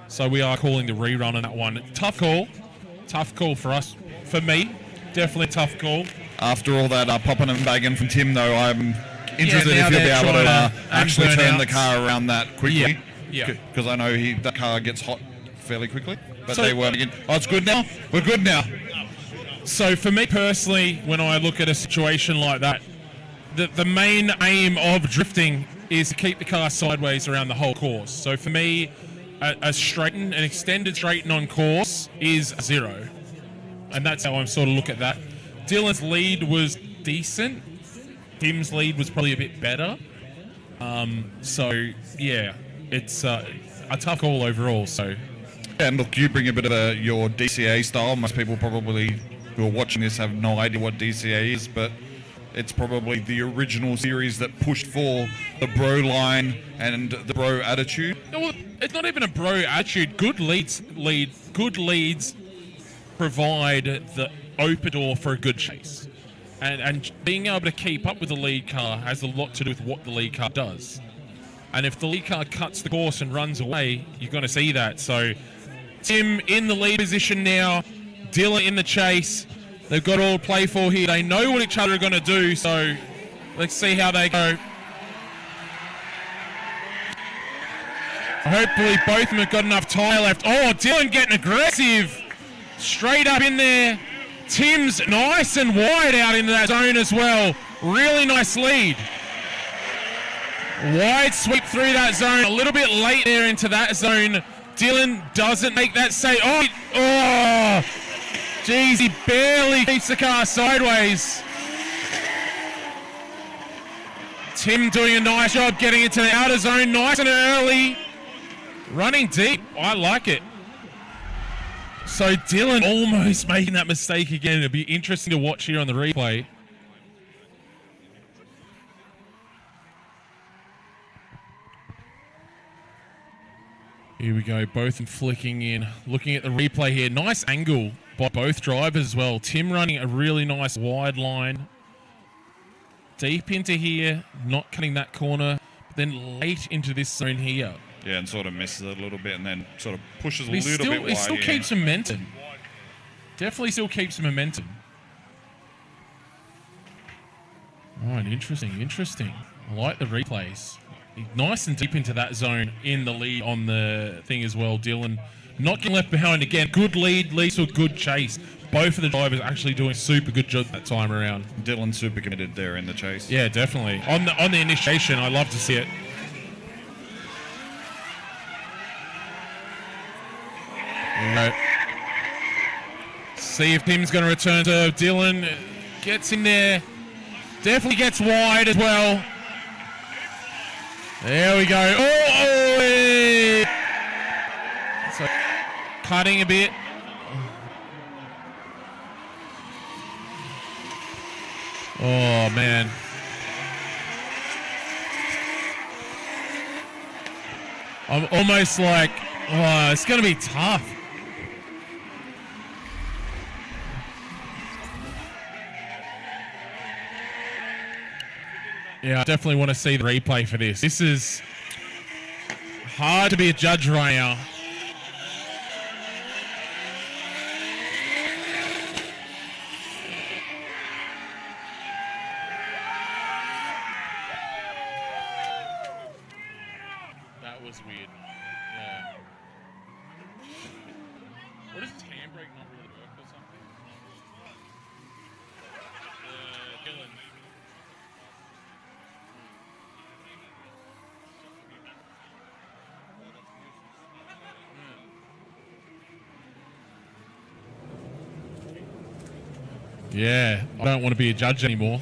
So we are calling the rerun on that one. Tough call. Tough call for us. For me. Definitely a tough call. After all that popping and bagging from Tim, though, I'm interested if he'll be able to actually turn the car around that quickly. Yeah. Because I know that car gets hot fairly quickly. But So- they weren't again. Oh, it's good now? We're good now. So for me personally, when I look at a situation like that, the main aim of drifting is to keep the car sideways around the whole course. So for me, an extended straighten on course is 0. And that's how I'm sort of look at that. Dylan's lead was decent. Tim's lead was probably a bit better. So, yeah, it's a tough call overall. So, And look, you bring a bit of your DCA style. Most people probably who are watching this have no idea what DCA is, but it's probably the original series that pushed for the bro line and the bro attitude. well, it's not even a bro attitude. Good leads provide the open door for a good chase. And being able to keep up with the lead car has a lot to do with what the lead car does. And if the lead car cuts the course and runs away, you're going to see that. So Tim in the lead position now, Dylan in the chase. They've got all to play for here. They know what each other are going to do, so let's see how they go. Hopefully both of them have got enough tyre left. Oh, Dylan getting aggressive. Straight up in there. Tim's nice and wide out into that zone as well. Really nice lead. Wide sweep through that zone. A little bit late there into that zone. Dylan doesn't make that save. Oh, geez, he barely keeps the car sideways. Tim doing a nice job getting into the outer zone nice and early. Running deep. I like it. So Dylan almost making that mistake again. It'll be interesting to watch here on the replay. Here we go, both flicking in. Looking at the replay here. Nice angle by both drivers as well. Tim running a really nice wide line. Deep into here, not cutting that corner. But then late into this zone here. Yeah, and sort of misses it a little bit and then sort of pushes a He little bit wide. He still keeps momentum. Definitely still keeps momentum. Right, interesting. I like the replays. Nice and deep into that zone in the lead on the thing as well. Dylan not getting left behind again. Good lead, leads to a good chase. Both of the drivers actually doing super good job that time around. Dylan super committed there in the chase. Yeah, definitely. On the initiation, I love to see it. See if Tim's going to return to Dylan. Gets in there. Definitely gets wide as well. There we go. Oh! So cutting a bit. Oh, man. I'm almost like, oh, it's going to be tough. Yeah, I definitely want to see the replay for this. This is hard to be a judge right now. That was weird. Yeah. What is his handbrake not really work or something? Dylan. Yeah, I don't want to be a judge anymore.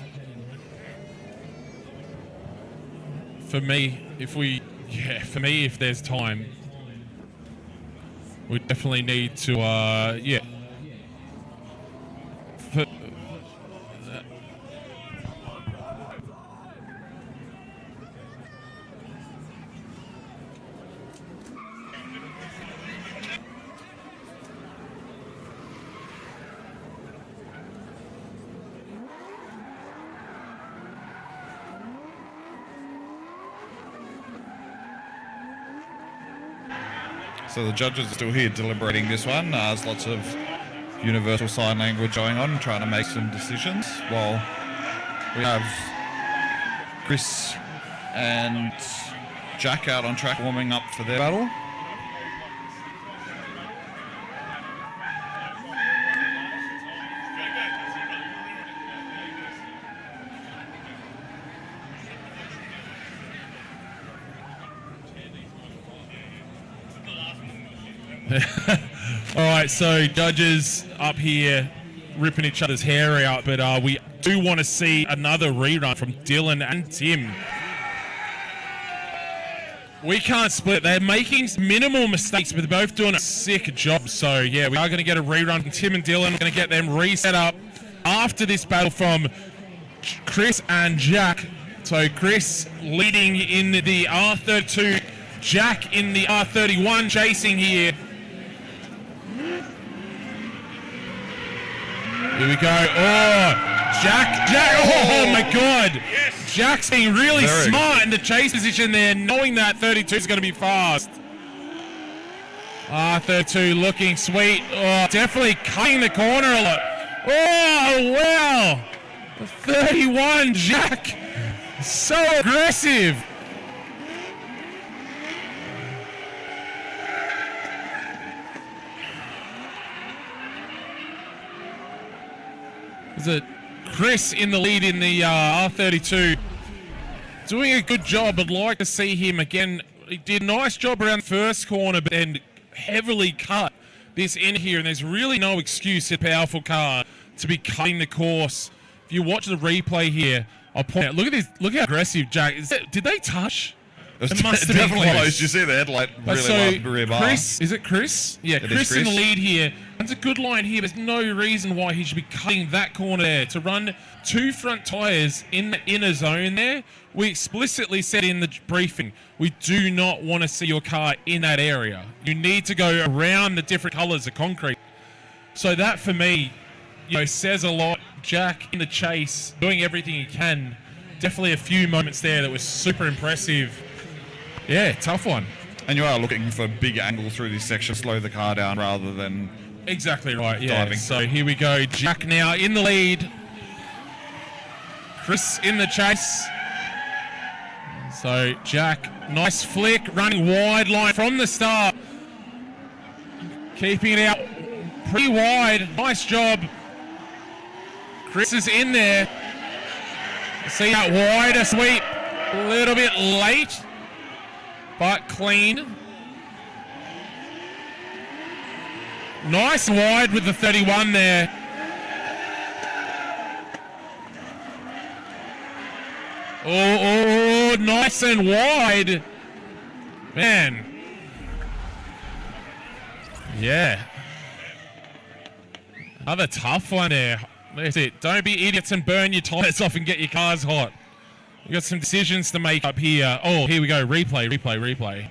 For me, if there's time, we definitely need to, So the judges are still here deliberating this one. There's lots of universal sign language going on, trying to make some decisions. While we have Chris and Jack out on track warming up for their battle. All right, so judges up here ripping each other's hair out, but we do want to see another rerun from Dylan and Tim. We can't split. They're making minimal mistakes, but they're both doing a sick job. So, yeah, we are going to get a rerun from Tim and Dylan. We're going to get them reset up after this battle from Chris and Jack. So, Chris leading in the R32, Jack in the R31 chasing here. Here we go. Oh, Jack. Oh, my God. Yes. Jack's being really smart in the chase position there, knowing that 32 is going to be fast. R32 looking sweet. Oh, definitely cutting the corner a lot. Oh, wow. 31, Jack. So aggressive. Is it Chris in the lead in the R32? Doing a good job. I'd like to see him again. He did a nice job around the first corner, but then heavily cut this in here. And there's really no excuse in a powerful car to be cutting the course. If you watch the replay here, I'll point out. Look at this. Look how aggressive Jack is. Did they touch? It must have definitely been close. You see the headlight really love the rear bar. Chris, is it Chris? Yeah, Chris in the lead here. That's a good line here. There's no reason why he should be cutting that corner there. To run two front tyres in the inner zone there, we explicitly said in the briefing, we do not want to see your car in that area. You need to go around the different colours of concrete. So that, for me, says a lot. Jack in the chase, doing everything he can. Definitely a few moments there that was super impressive. Yeah, tough one. And you are looking for big angle through this section, slow the car down rather than... Exactly right, yeah. Diving. So here we go. Jack now in the lead. Chris in the chase. So Jack, nice flick, running wide line from the start. Keeping it out pretty wide. Nice job. Chris is in there. See that wider sweep. A little bit late, but clean. Nice wide with the 31 there. Oh, nice and wide. Man. Yeah. Another tough one there. That's it. Don't be idiots and burn your tires off and get your cars hot. We've got some decisions to make up here. Oh, here we go. Replay.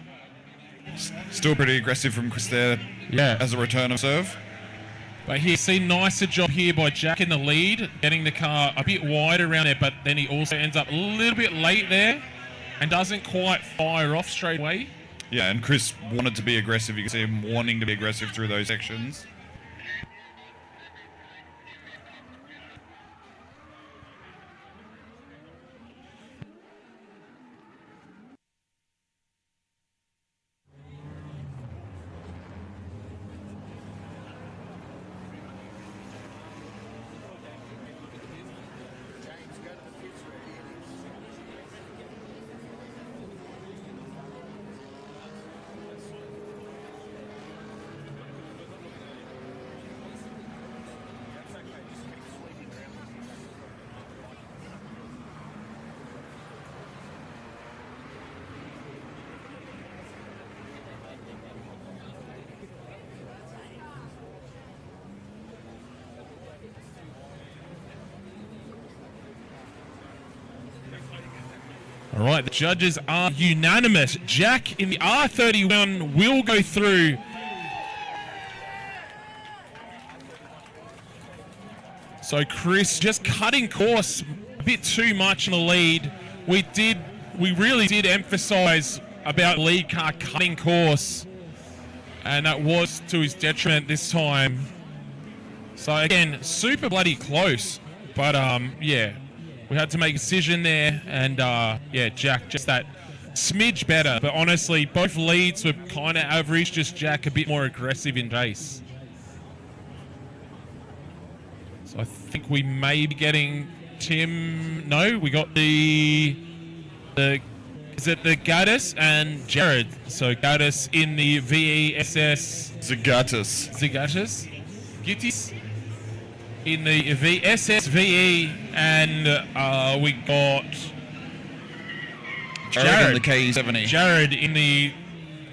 Still pretty aggressive from Chris there. Yeah. As a return of serve. But here, see, nicer job here by Jack in the lead, getting the car a bit wide around there, but then he also ends up a little bit late there and doesn't quite fire off straight away. Yeah, and Chris wanted to be aggressive. You can see him wanting to be aggressive through those sections. All right, the judges are unanimous. Jack in the R31 will go through. So Chris just cutting course a bit too much in the lead. We really did emphasize about lead car cutting course, and that was to his detriment this time. So again, super bloody close, but yeah. We had to make a decision there, and yeah, Jack just that smidge better. But honestly, both leads were kind of average, just Jack a bit more aggressive in race. So I think we may be getting Tim. No, we got is it the Gaddis and Jared? So Gaddis in the VESS. Zagatis. Gittis. In the SSVE, and we got Jared in the KE70. Jared in the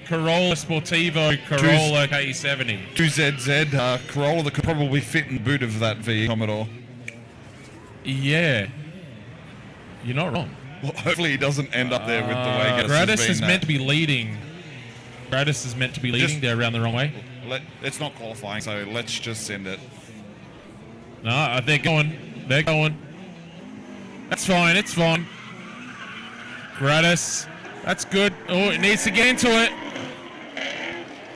Corolla Sportivo Corolla KE70. 2ZZ Corolla that could probably fit in the boot of that V Commodore. Yeah, you're not wrong. Well, hopefully he doesn't end up there with the way Gradis is meant to be leading. Gradis is meant to be leading. They're around the wrong way. It's not qualifying, so let's just send it. No, they're going. That's fine, it's fine. Gradis, that's good. Oh, it needs to get into it.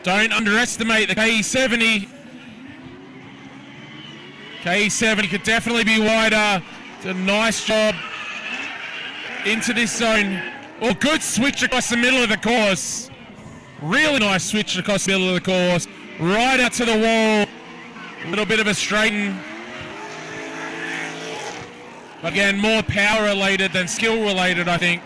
Don't underestimate the KE70. KE70 could definitely be wider. It's a nice job into this zone. Oh, good switch across the middle of the course. Really nice switch across the middle of the course. Right out to the wall. A little bit of a straighten. Again, more power related than skill related, I think.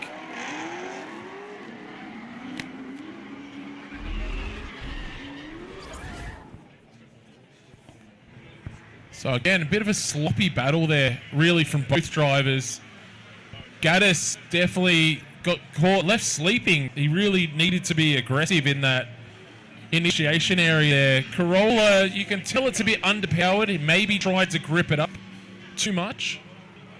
So again, a bit of a sloppy battle there, really, from both drivers. Gaddis definitely got caught, left sleeping. He really needed to be aggressive in that initiation area there. Corolla, you can tell it's a bit underpowered. He maybe tried to grip it up too much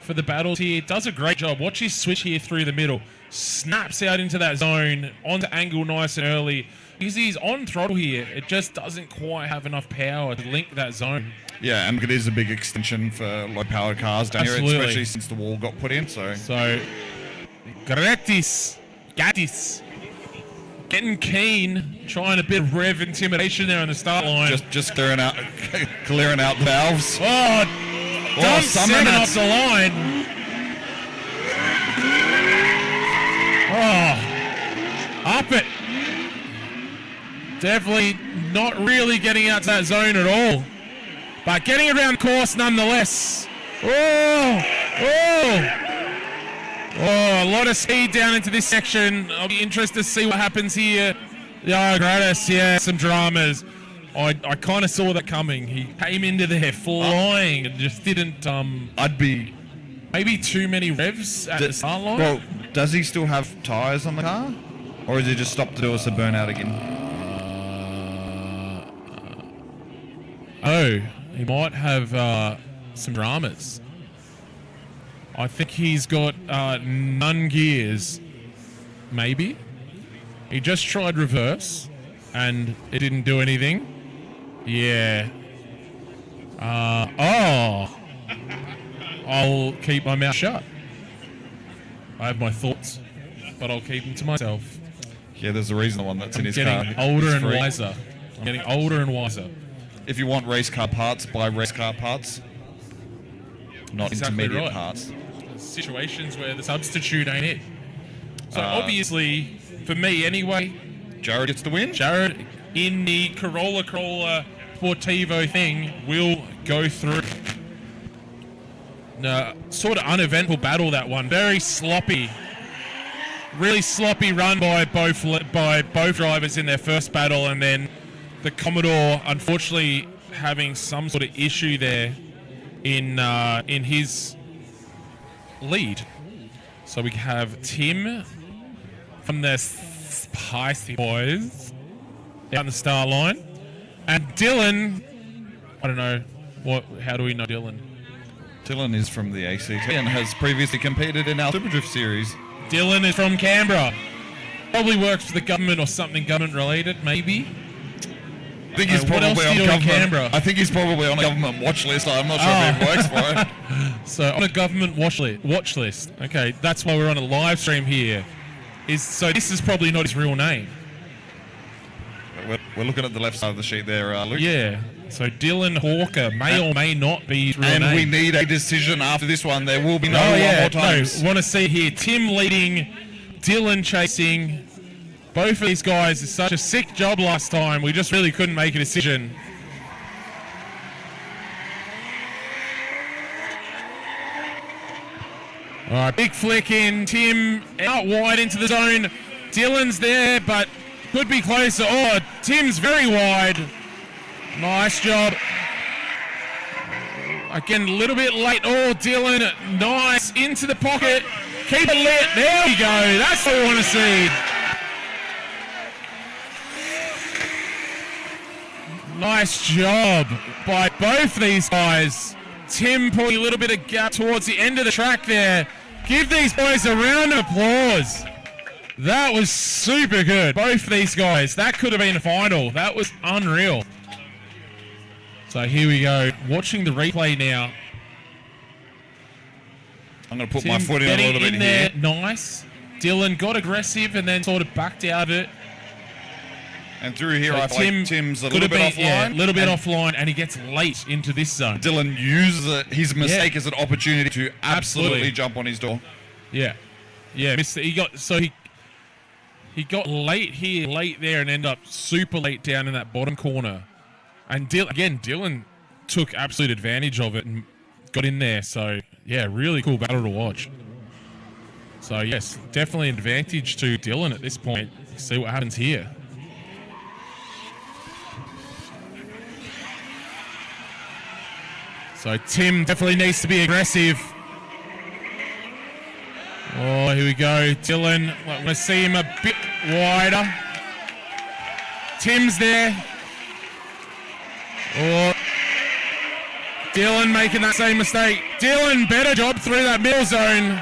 for the battles here. Does a great job. Watch his switch here through the middle. Snaps out into that zone, onto angle nice and early. Because he's on throttle here. It just doesn't quite have enough power to link that zone. Yeah, and it is a big extension for low-powered cars down here, especially since the wall got put in. So Gaddis, getting keen, trying a bit of rev intimidation there on the start line. Just clearing out the valves. Dump 7 off the line. Up it. Definitely not really getting out to that zone at all. But getting around course nonetheless. Oh, a lot of speed down into this section. I'll be interested to see what happens here. Yeah, Gratis, yeah, some dramas. I kind of saw that coming. He came into there flying and just didn't, I'd be... maybe too many revs at the start line. Well, does he still have tyres on the car? Or has he just stopped to do us a burnout again? He might have some dramas. I think he's got none gears, maybe. He just tried reverse, and it didn't do anything. Yeah. I'll keep my mouth shut. I have my thoughts, but I'll keep them to myself. Yeah, there's a reason the one that's in his car. I'm getting older and wiser. I'm getting older and wiser. If you want race car parts, buy race car parts. Not Exactly intermediate right. parts. Situations where the substitute ain't it. So obviously, for me anyway, Jared gets the win. Jared in the Corolla Sportivo thing will go through. No, sort of uneventful battle, that one. Very sloppy. Really sloppy run by both drivers in their first battle, and then the Commodore unfortunately having some sort of issue there in his lead. So we have Tim from the Spicy Boys out the start line, and Dylan. I don't know how do we know Dylan? Dylan is from the ACT and has previously competed in our Super Drift series. Dylan is from Canberra. Probably works for the government or something government related, maybe. I think he's probably on in Canberra? I think he's probably on a government watch list. I'm not sure if he works for it. So on a government watch list. Okay, that's why we're on a live stream here. So this is probably not his real name. We're looking at the left side of the sheet there, Luke. Yeah. So Dylan Hawker may or may not be his real name. And we need a decision after this one. There will be no one more times. No, want to see here. Tim leading, Dylan chasing. Both of these guys did such a sick job last time. We just really couldn't make a decision. All right, big flick in. Tim out wide into the zone. Dylan's there, but could be closer. Oh, Tim's very wide. Nice job. Again, a little bit late. Oh, Dylan, nice. Into the pocket. Keep it lit. There we go. That's what we want to see. Nice job by both these guys. Tim pulling a little bit of gap towards the end of the track there. Give these boys a round of applause. That was super good. Both these guys. That could have been a final. That was unreal. So here we go. Watching the replay now. I'm going to put Tim my foot in a little bit there. here. Nice. Dylan got aggressive and then sort of backed out of it. And through here, So I feel like Tim's a little bit offline. Yeah, a little bit offline, and he gets late into this zone. Dylan uses his mistake as an opportunity to absolutely jump on his door. Yeah, yeah. He got late here, late there, and ended up super late down in that bottom corner. And Dylan took absolute advantage of it and got in there. So yeah, really cool battle to watch. So yes, definitely an advantage to Dylan at this point. See what happens here. So Tim definitely needs to be aggressive. Oh, here we go. Dylan, I want to see him a bit wider. Tim's there. Oh, Dylan making that same mistake. Dylan, better job through that middle zone.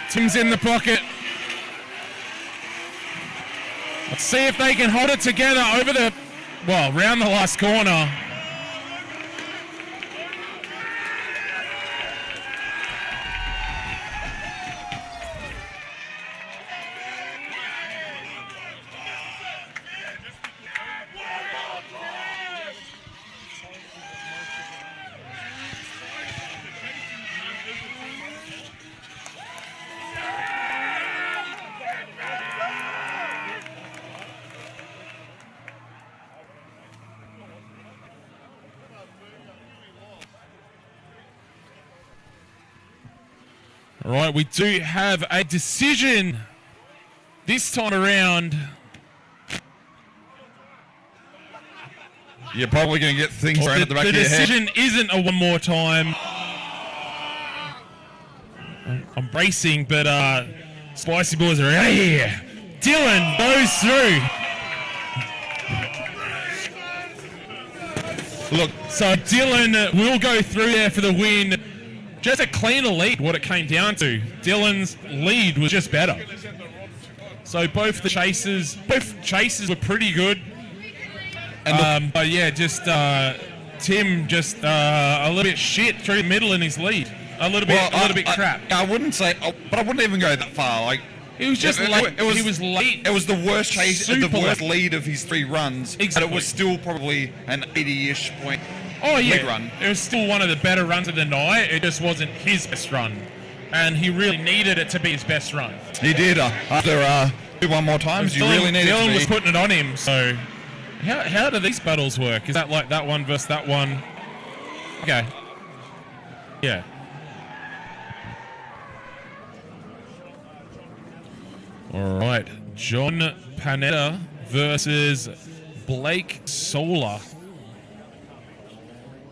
Tim's in the pocket. Let's see if they can hold it together round the last corner. All right, we do have a decision this time around. You're probably going to get things thrown at the back of The your head. decision isn't a one more time. I'm bracing, but Spicy Boys are out of here. Dylan goes through. Look, so Dylan will go through there for the win. Just a cleaner lead, what it came down to. Dylan's lead was just better. So both chases were pretty good. But yeah, just Tim just a little bit shit through the middle in his lead. A little bit crap. I wouldn't say, but I wouldn't even go that far. Like, He was just late. He was late. It was the worst chase, the worst lead of his 3 runs. Exactly. But it was still probably an 80-ish point lead run. It was still one of the better runs of the night. It just wasn't his best run. And he really needed it to be his best run. He did. After do one more times, you really needed Dylan to be. was putting it on him. So how do these battles work? Is that like that one versus that one? Okay. Yeah. All right, John Panetta versus Blake Solar.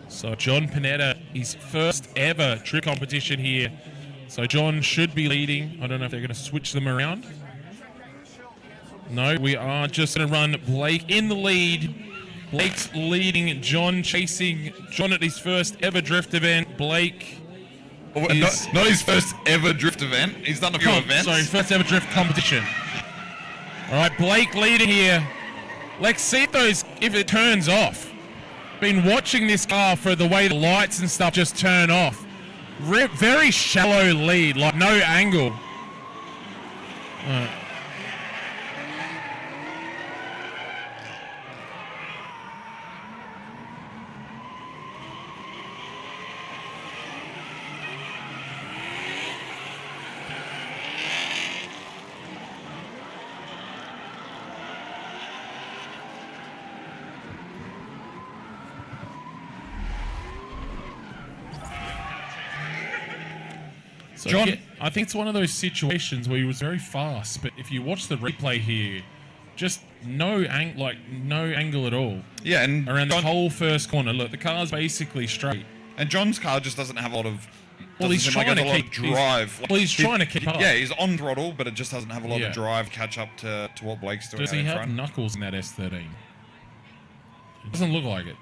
So John Panetta, his first ever trip competition here. So John should be leading. I don't know if they're going to switch them around. No, we are just going to run Blake in the lead. Blake's leading, John chasing. John at his first ever drift event. Blake... Not his first ever drift event. He's done a few events. Sorry, first ever drift competition. All right, Blake leading here. Let's see if it turns off. Been watching this car for the way the lights and stuff just turn off. Very shallow lead, like no angle. So John, yeah, I think it's one of those situations where he was very fast, but if you watch the replay here, just no angle at all. Yeah, and around the whole first corner. Look, the car's basically straight. And John's car just doesn't have a lot of. Well, he's trying to keep drive. He's trying to keep up. Yeah, he's on throttle, but it just doesn't have a lot of drive catch up to what Blake's doing. Does he have knuckles in that S13? It doesn't look like it.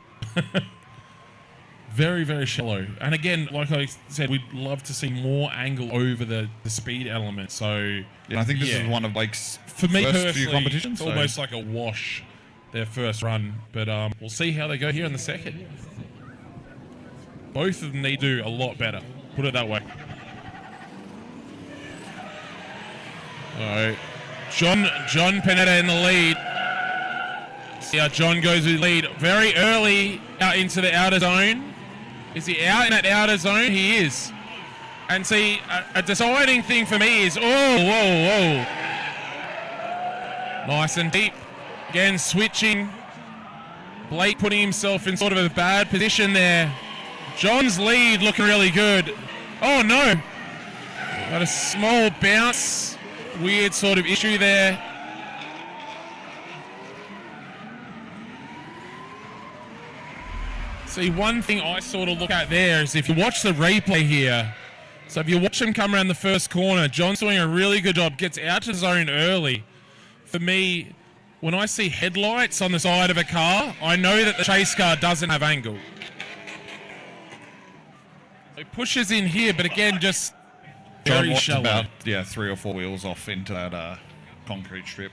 Very, very shallow. And again, like I said, we'd love to see more angle over the speed element. So I think this is one of Blake's for me first few competitions. It's almost like a wash, their first run. But we'll see how they go here in the second. Both of them need to do a lot better. Put it that way. All right. John Panetta in the lead. See how John goes with the lead very early out into the outer zone. Is he out in that outer zone? He is. And see, a deciding thing for me is, whoa. Nice and deep. Again, switching. Blake putting himself in sort of a bad position there. John's lead looking really good. Oh, no. Got a small bounce. Weird sort of issue there. See, one thing I sort of look at there is if you watch the replay here, so if you watch him come around the first corner, John's doing a really good job, gets out to the zone early. For me, when I see headlights on the side of a car, I know that the chase car doesn't have angle. It pushes in here, but again, just very shallow. About 3 or 4 wheels off into that concrete strip.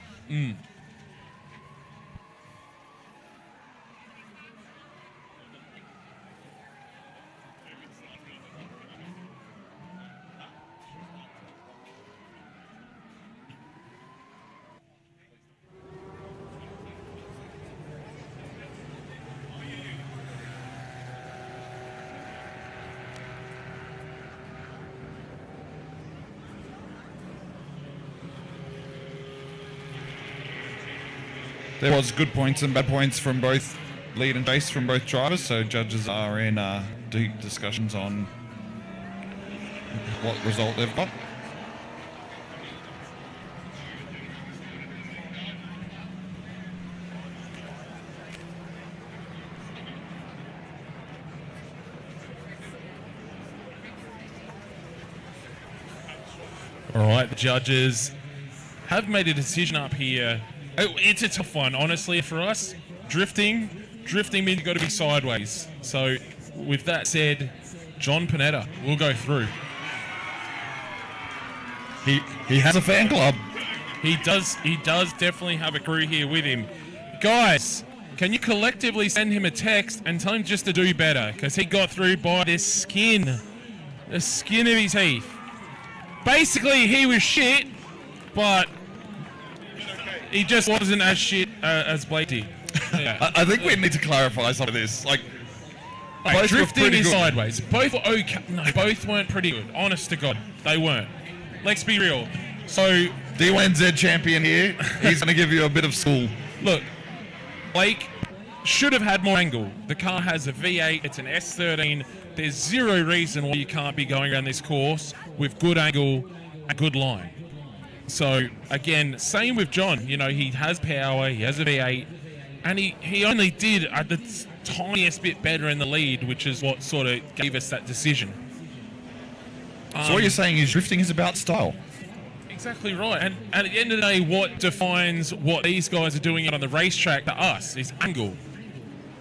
There was good points and bad points from both lead and chase from both drivers, so judges are in deep discussions on what result they've got. All right, the judges have made a decision up here. It's a tough one, honestly, for us. Drifting means you've got to be sideways. So, with that said, John Panetta will go through. He has a fan club. He does definitely have a crew here with him. Guys, can you collectively send him a text and tell him just to do better? Because he got through by the skin of his teeth. Basically, he was shit, but he just wasn't as shit as Blake did. Yeah. I think we need to clarify some of this. Like, both drifting is sideways. Both were okay. No, both weren't pretty good. Honest to God, they weren't. Let's be real. So, D1Z champion here. He's going to give you a bit of school. Look, Blake should have had more angle. The car has a V8. It's an S13. There's zero reason why you can't be going around this course with good angle and good line. So, again, same with John. You know, he has power, he has a V8, and he only did the tiniest bit better in the lead, which is what sort of gave us that decision. So what you're saying is drifting is about style. Exactly right. And at the end of the day, what defines what these guys are doing on the racetrack to us is angle.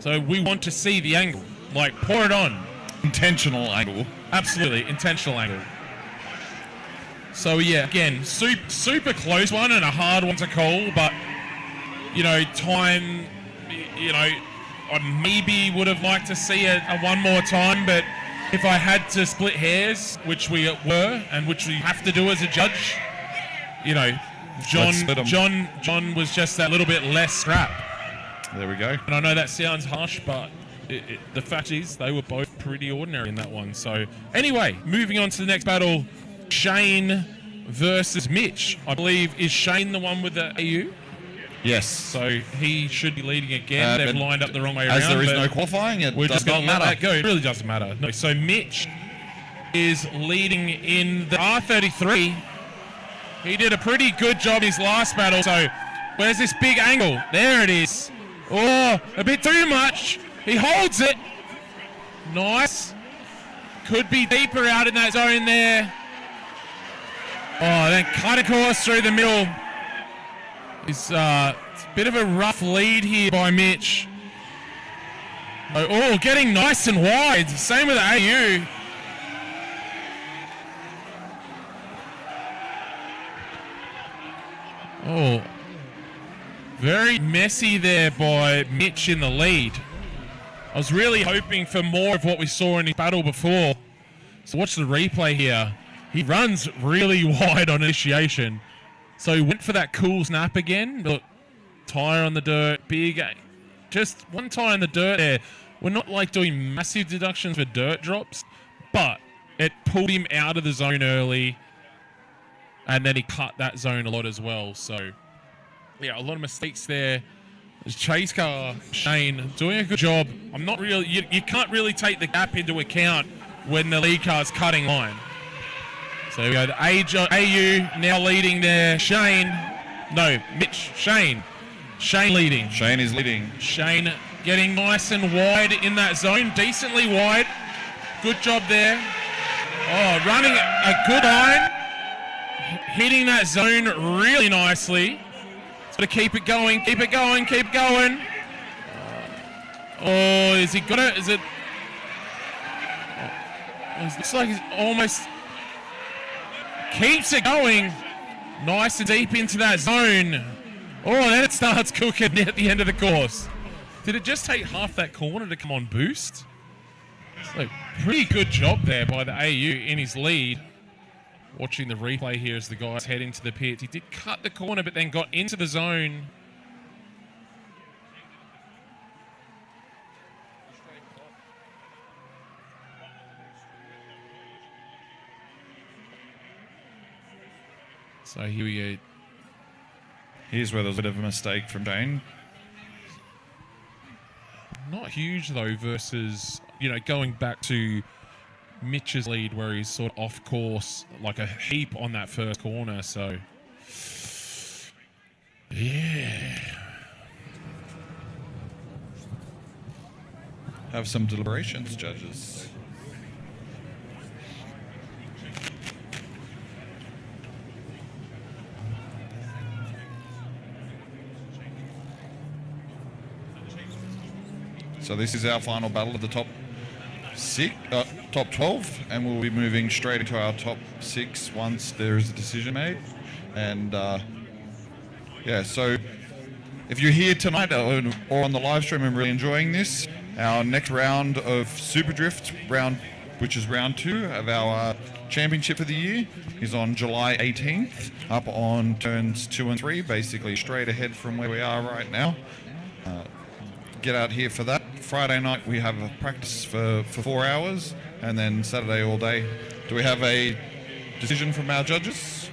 So we want to see the angle. Like, pour it on. Intentional angle. Absolutely, intentional angle. So yeah, again, super close one and a hard one to call, but, you know, time, you know, I maybe would have liked to see a one more time, but if I had to split hairs, which we were, and which we have to do as a judge, you know, John was just that little bit less scrap. There we go. And I know that sounds harsh, but the fact is they were both pretty ordinary in that one. So anyway, moving on to the next battle, Shane versus Mitch. I believe, is Shane the one with the AU? Yes. So he should be leading again. They've lined up the wrong way around. As there is no qualifying, it we're just doesn't going to let matter. that go. It really doesn't matter. No. So Mitch is leading in the R33. He did a pretty good job in his last battle. So where's this big angle? There it is. Oh, a bit too much. He holds it. Nice. Could be deeper out in that zone there. Oh, then cut across through the middle. It's a bit of a rough lead here by Mitch. Oh, getting nice and wide. Same with the AU. Oh, very messy there by Mitch in the lead. I was really hoping for more of what we saw in his battle before. So watch the replay here. He runs really wide on initiation. So he went for that cool snap again. Look, tyre on the dirt, big. Just one tyre in the dirt there. We're not like doing massive deductions for dirt drops, but it pulled him out of the zone early. And then he cut that zone a lot as well. So, yeah, a lot of mistakes there. Chase car, Shane, doing a good job. I'm not really, you can't really take the gap into account when the lead car's cutting line. So we go, the AU now leading there. Shane leading. Shane is leading. Shane getting nice and wide in that zone, decently wide. Good job there. Oh, running a good line. Hitting that zone really nicely. Got to keep it going, keep it going, keep going. Oh, is he got it? Is it? Oh, it looks like he's almost keeps it going. Nice and deep into that zone. Oh, then it starts cooking at the end of the course. Did it just take half that corner to come on boost? So pretty good job there by the AU in his lead. Watching the replay here as the guys head into the pits. He did cut the corner, but then got into the zone. So here we go. Here's where there's a bit of a mistake from Dane. Not huge though versus, you know, going back to Mitch's lead where he's sort of off course like a heap on that first corner. So, yeah. Have some deliberations, judges. So this is our final battle of the top top 12, and we'll be moving straight into our top 6 once there is a decision made. And yeah, so if you're here tonight or on the live stream and really enjoying this, our next round of Super Drift, which is round 2 of our championship of the year, is on July 18th, up on turns 2 and 3, basically straight ahead from where we are right now. Get out here for that. Friday night we have a practice for 4 hours, and then Saturday all day. Do we have a decision from our judges?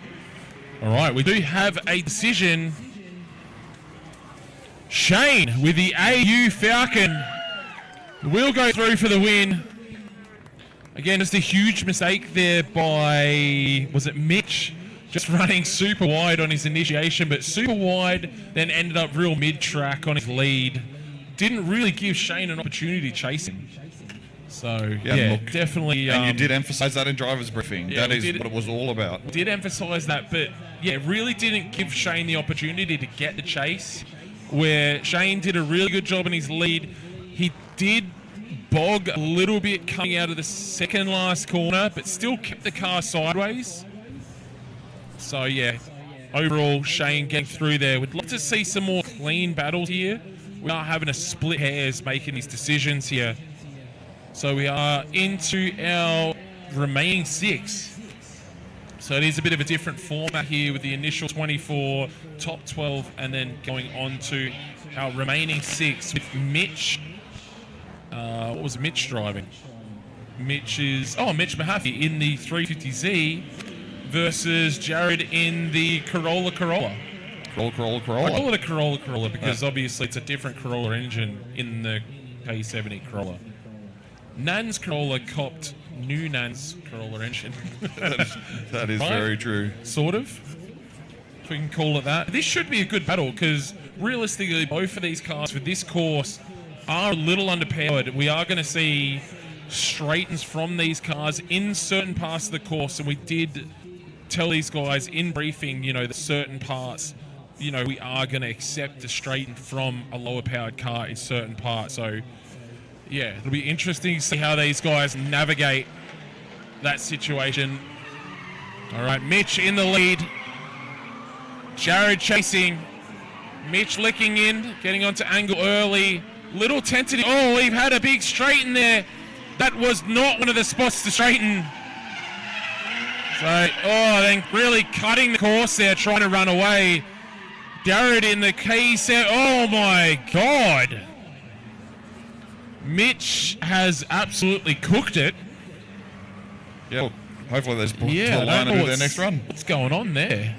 All right, we do have a decision. Shane with the AU Falcon will go through for the win. Again, just a huge mistake there by, was it Mitch? Just running super wide on his initiation, but super wide, then ended up real mid-track on his lead. Didn't really give Shane an opportunity to chase him. So, yeah, look, definitely... and you did emphasise that in driver's briefing. Yeah, that is what it was all about. Did emphasise that, but, yeah, really didn't give Shane the opportunity to get the chase, where Shane did a really good job in his lead. He did bog a little bit coming out of the second last corner, but still kept the car sideways. So, yeah, overall, Shane getting through there. We'd love to see some more clean battles here. We are having a split hairs making these decisions here. So we are into our remaining 6. So it is a bit of a different format here with the initial 24, top 12, and then going on to our remaining 6 with Mitch. What was Mitch driving? Mitch Mahaffey in the 350Z versus Jared in the Corolla. Corolla. I call it a Corolla because obviously it's a different Corolla engine in the K70 Corolla. Nan's Corolla copped new Nan's Corolla engine. that is right? Very true. Sort of. If we can call it that. This should be a good battle because realistically both of these cars with this course are a little underpowered. We are going to see straightens from these cars in certain parts of the course, and we did tell these guys in briefing, the certain parts, we are going to accept a straighten from a lower powered car in certain parts. So, yeah, it'll be interesting to see how these guys navigate that situation. All right, Mitch in the lead. Jared chasing. Mitch licking in, getting onto angle early. Little tentative. Oh, we've had a big straighten there. That was not one of the spots to straighten. So, then really cutting the course there, trying to run away. Jared in the K7. Oh, my God. Mitch has absolutely cooked it. Yeah, hopefully there's to I the line don't and know do their next run. What's going on there?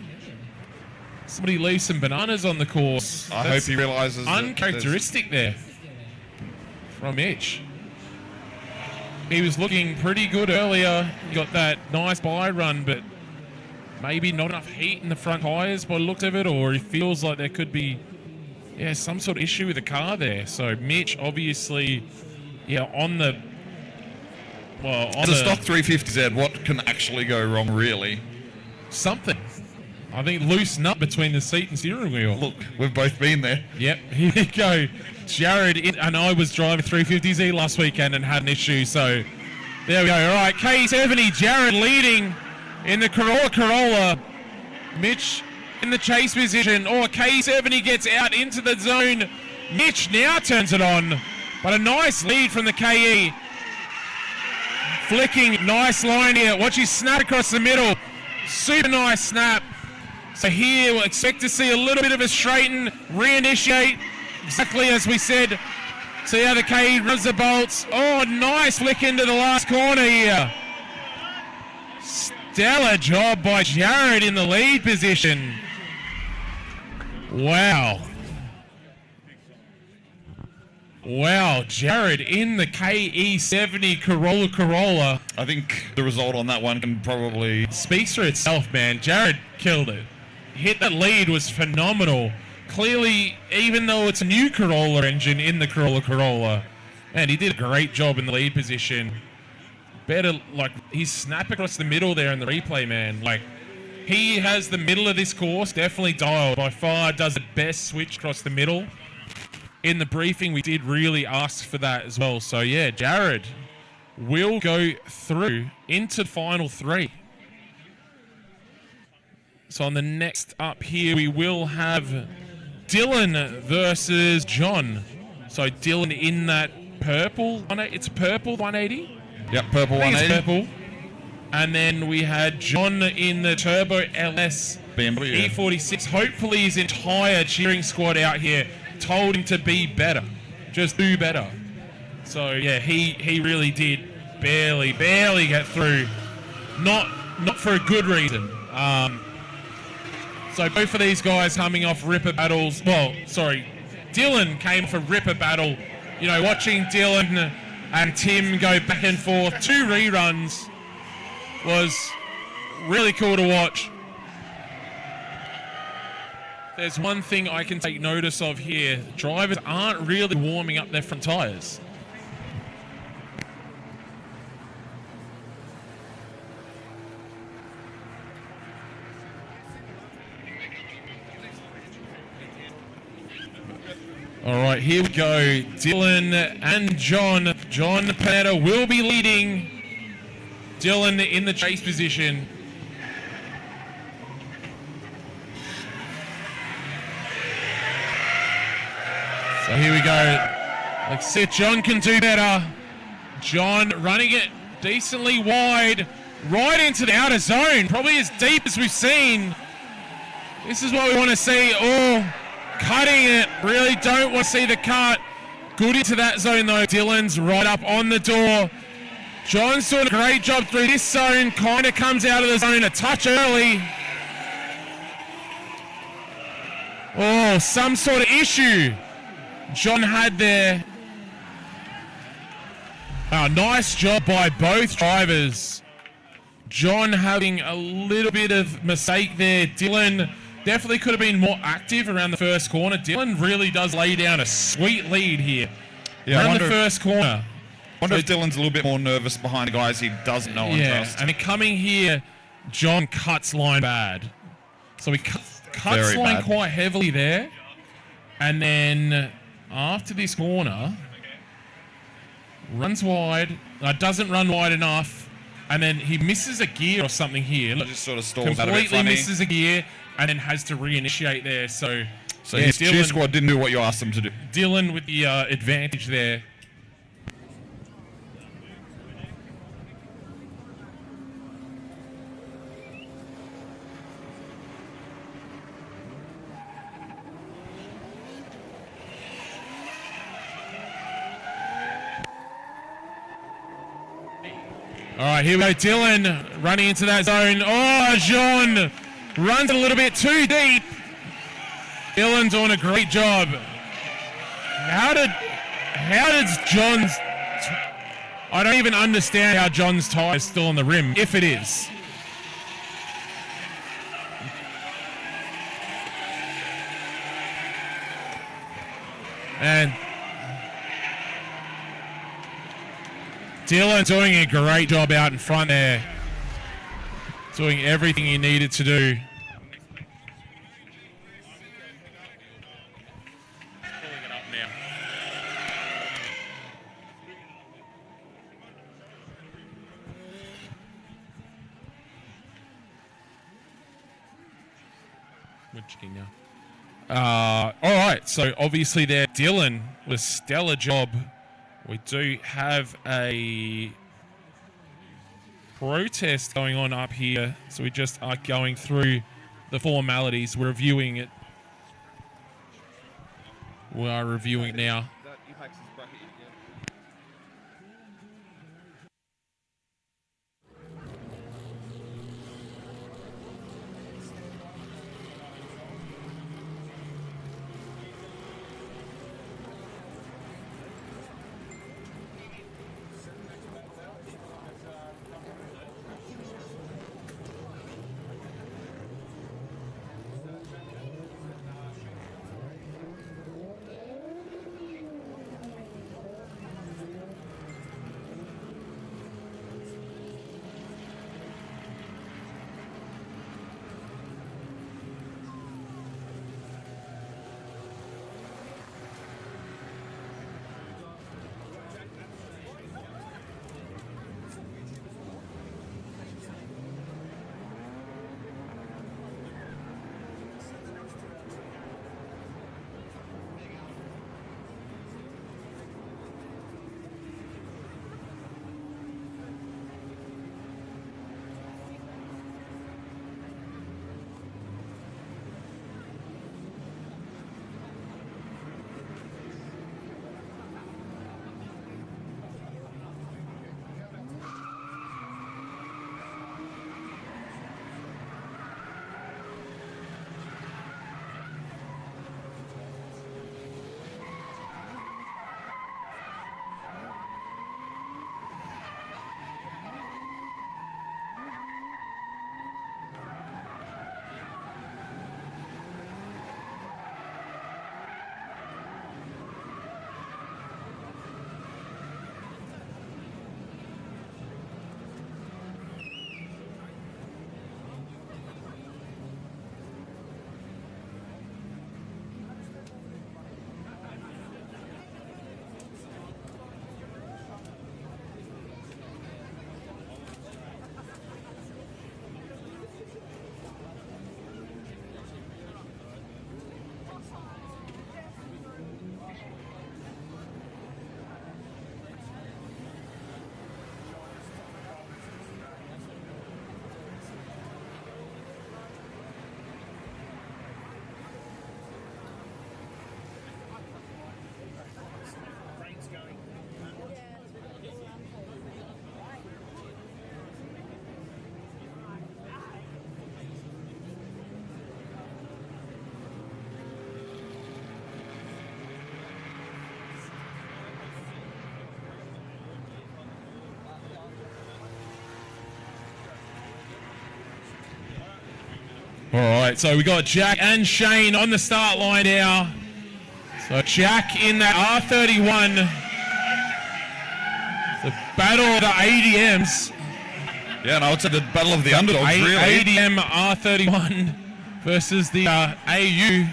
Somebody leaves some bananas on the course. I hope he realises uncharacteristic there from Mitch. He was looking pretty good earlier. He got that nice by run, but maybe not enough heat in the front tyres by the looks of it, or he feels like there could be some sort of issue with the car there. So Mitch obviously on the stock 350Z, what can actually go wrong really? Something. I think loose nut between the seat and steering wheel. Look, we've both been there. Yep, here we go. Jared, and I was driving 350Z last weekend and had an issue, so there we go. All right, K70, Jared leading in the Corolla. Mitch in the chase position. K70 gets out into the zone. Mitch now turns it on, but a nice lead from the KE. Flicking, nice line here. Watch his snap across the middle. Super nice snap. So here we'll expect to see a little bit of a straighten, reinitiate, exactly as we said. See how the KE runs the bolts. Nice flick into the last corner here. Stellar job by Jared in the lead position. Wow. Wow, Jared in the KE70 Corolla. I think the result on that one can probably... Speaks for itself, man. Jared killed it. Hit that lead was phenomenal. Clearly, even though it's a new Corolla engine in the Corolla, man, he did a great job in the lead position. Better, like, he snapped across the middle there in the replay, man. Like, he has the middle of this course definitely dialed. By far does the best switch across the middle. In the briefing, we did really ask for that as well. So, yeah, Jared will go through into the final three. So on the next up here, we will have Dylan versus John. So Dylan in that purple, it's purple 180? Yep, purple 180. It's purple. And then we had John in the Turbo LS BMW. E46. Hopefully his entire cheering squad out here told him to be better. Just do better. So yeah, he really did barely get through. Not for a good reason. So both of these guys coming off ripper battles. Well, sorry, Dylan came for ripper battle. You know, watching Dylan and Tim go back and forth, 2 reruns, was really cool to watch. There's one thing I can take notice of here. Drivers aren't really warming up their front tyres. All right, here we go. Dylan and John. John Panetta will be leading. Dylan in the chase position. So here we go. Like I said, John can do better. John running it decently wide, right into the outer zone. Probably as deep as we've seen. This is what we want to see. Oh, cutting it. Really don't want to see the cut. Good into that zone though. Dylan's right up on the door. John's doing a great job through this zone. Kind of comes out of the zone a touch early. Oh, some sort of issue John had there. Oh, nice job by both drivers. John having a little bit of mistake there. Dylan definitely could have been more active around the first corner. Dylan really does lay down a sweet lead here. Yeah, around the first corner. I wonder if Dylan's a little bit more nervous behind the guys he doesn't know and trust. And coming here, John cuts line bad. So he cuts Very line bad. quite heavily there. And then after this corner, runs wide, doesn't run wide enough, and then he misses a gear or something here. Look, Just sort of stalls out a bit completely funny. misses a gear and then has to reinitiate there. So yeah, his cheer squad didn't do what you asked them to do. Dylan with the advantage there. All right, here we go. Dylan running into that zone. Oh, John runs a little bit too deep. Dylan's doing a great job. How does John's... I don't even understand how John's tyre is still on the rim, if it is. And Dylan doing a great job out in front there. Doing everything he needed to do. Pulling it up now. We're checking now. All right, so obviously there, Dylan with a stellar job. We do have a protest going on up here, so we just are going through the formalities. We're reviewing it. We are reviewing it now. All right, so we got Jack and Shane on the start line now. So Jack in that R31. The battle of the ADMs. Yeah, and I would say the battle of the underdogs, really. ADM R31 versus the AU.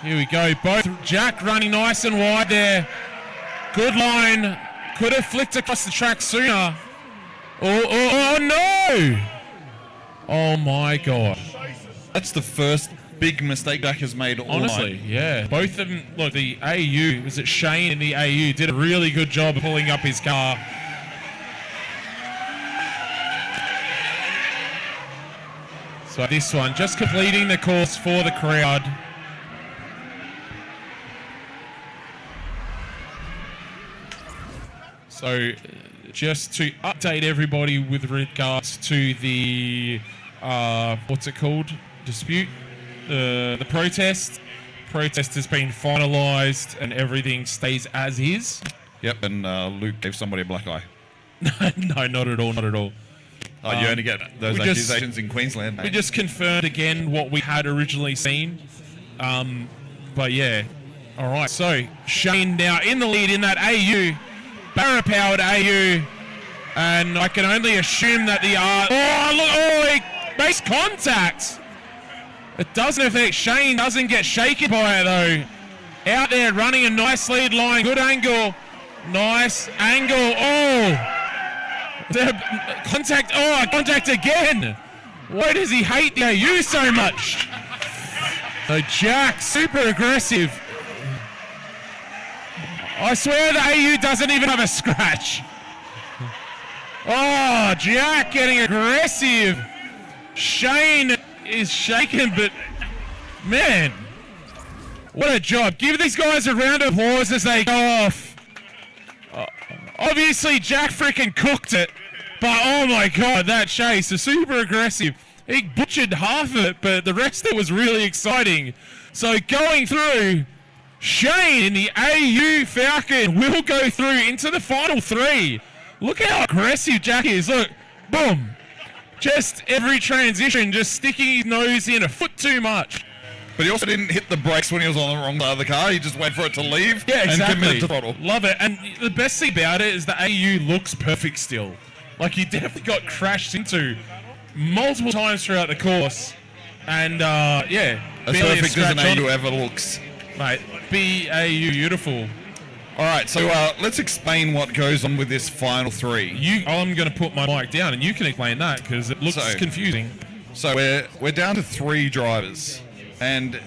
Here we go. Both Jack running nice and wide there. Good line. Could have flicked across the track sooner. Oh no! Oh my God. That's the first big mistake Jack has made all Honestly, night. yeah. Both of them, look, the AU, was it Shane in the AU, did a really good job of pulling up his car. So this one, just completing the course for the crowd. So just to update everybody with regards to the, what's it called? Dispute? The protest. Protest has been finalised and everything stays as is. Yep, and Luke gave somebody a black eye. No, not at all, not at all. Oh, you only get those accusations in Queensland, mate. We just confirmed again what we had originally seen. But yeah. All right, so Shane now in the lead in that AU. Barra-powered AU. And I can only assume that the he makes contact. It doesn't affect Shane, doesn't get shaken by it though. Out there running a nice lead line, good angle. Nice angle. Contact again. Why does he hate the AU so much? So Jack, super aggressive. I swear the AU doesn't even have a scratch. Oh, Jack getting aggressive. Shane is shaken, but man, what a job. Give these guys a round of applause as they go off. Obviously, Jack freaking cooked it, but oh my God, that chase is super aggressive. He butchered half of it, but the rest of it was really exciting. So going through, Shane in the AU Falcon will go through into the final three. Look how aggressive Jack is. Look, boom. Just every transition, just sticking his nose in a foot too much. But he also didn't hit the brakes when he was on the wrong side of the car. He just waited for it to leave and committed to throttle. Love it. And the best thing about it is the AU looks perfect still. Like he definitely got crashed into multiple times throughout the course. And yeah. As perfect as an AU ever looks. Mate, BAU beautiful. All right, so let's explain what goes on with this final three. I'm going to put my mic down and you can explain that because it looks confusing. So we're down to three drivers. And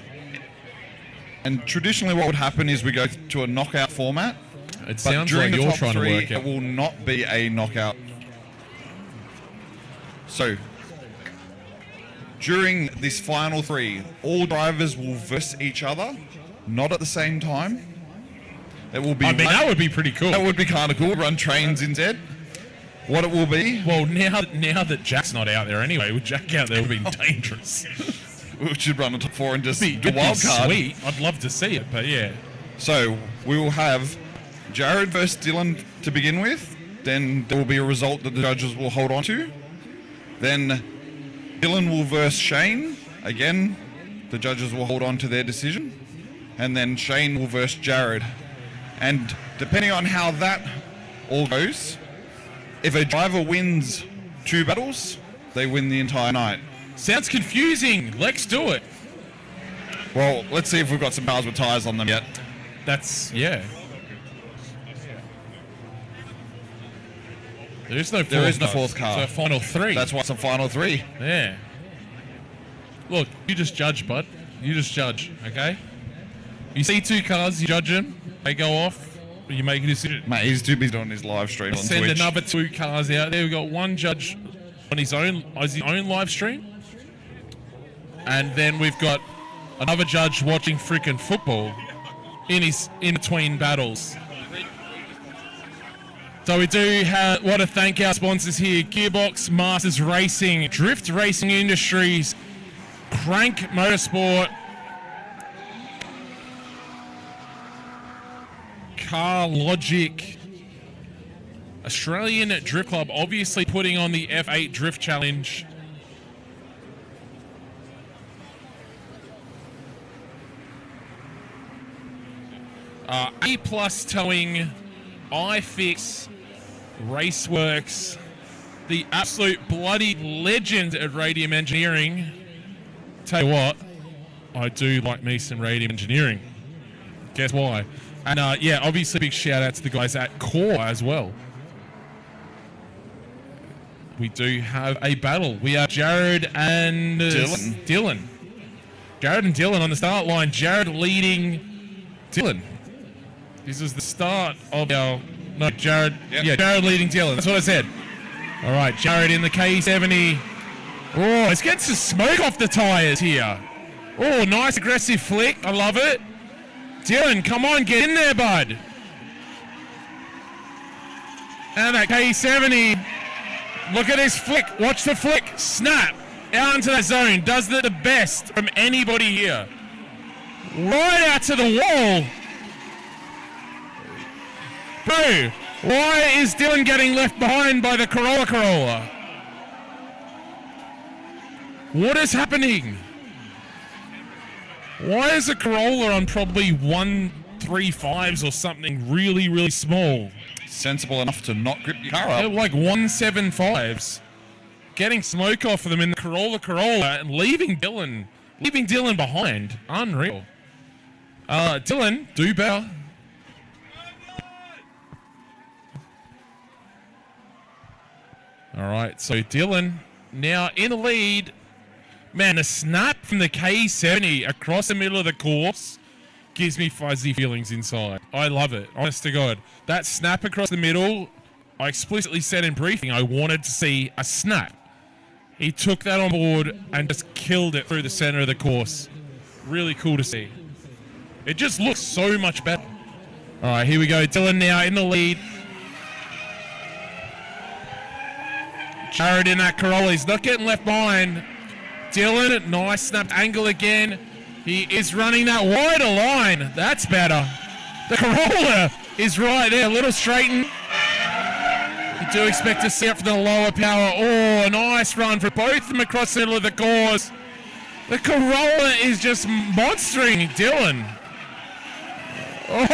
traditionally what would happen is we go to a knockout format. It sounds like you're trying to work it will not be a knockout. So during this final three, all drivers will verse each other, not at the same time. It will be. I mean, that would be pretty cool. That would be kind of cool. Run trains instead. What it will be? Well, now that Jack's not out there anyway, with Jack out there would be dangerous. We should run a top four and just do a wild card. Sweet. I'd love to see it, but yeah. So we will have Jared versus Dylan to begin with. Then there will be a result that the judges will hold on to. Then Dylan will verse Shane. Again, the judges will hold on to their decision. And then Shane will verse Jared. And depending on how that all goes, if a driver wins two battles, they win the entire night. Sounds confusing. Let's do it. Well, let's see if we've got some cars with tyres on them yet. Yeah. There is no fourth car. So final three. That's why it's a final three. Yeah. Look, you just judge, bud. You just judge, okay? You see two cars, you judge them. They go off, you make a decision. Mate, he's too busy on his live stream on Send Twitch. another two cars out there. We've got one judge on his own live stream. And then we've got another judge watching freaking football in between battles. So we do want to thank our sponsors here: Gearbox, Masters Racing, Drift Racing Industries, Crank Motorsport, Car Logic, Australian Drift Club, obviously putting on the F8 Drift Challenge. A Plus Towing, iFix, Raceworks, the absolute bloody legend at Radium Engineering. Tell you what, I do like me some Radium Engineering. Guess why? And obviously big shout out to the guys at Core as well. We do have a battle. We are Jared and Dylan. Jared and Dylan on the start line. Jared leading Dylan. This is the start of our... No, Jared... Yep. Yeah, Jared leading Dylan. That's what I said. All right, Jared in the K70. Oh, let's get some smoke off the tyres here. Oh, nice aggressive flick. I love it. Dylan, come on, get in there, bud. And that K70... Look at this flick. Watch the flick. Snap. Out into that zone. Does the best from anybody here. Right out to the wall. Bro, why is Dylan getting left behind by the Corolla? What is happening? Why is a Corolla on probably 135s or something really, really small? Sensible enough to not grip your car up. They're like 175s. Getting smoke off of them in the Corolla and leaving Dylan behind. Unreal. Dylan, do better. All right, so Dylan now in the lead. Man, a snap from the K70 across the middle of the course gives me fuzzy feelings inside. I love it, honest to God. That snap across the middle, I explicitly said in briefing I wanted to see a snap. He took that on board and just killed it through the center of the course. Really cool to see. It just looks so much better. All right, here we go. Dylan now in the lead. Jared in that Corolla. He's not getting left behind. Dylan, nice snapped angle again. He is running that wider line. That's better. The Corolla is right there, a little straightened. You do expect to see it for the lower power. Oh, a nice run for both of them across the middle of the course. The Corolla is just monstering Dylan. Oh,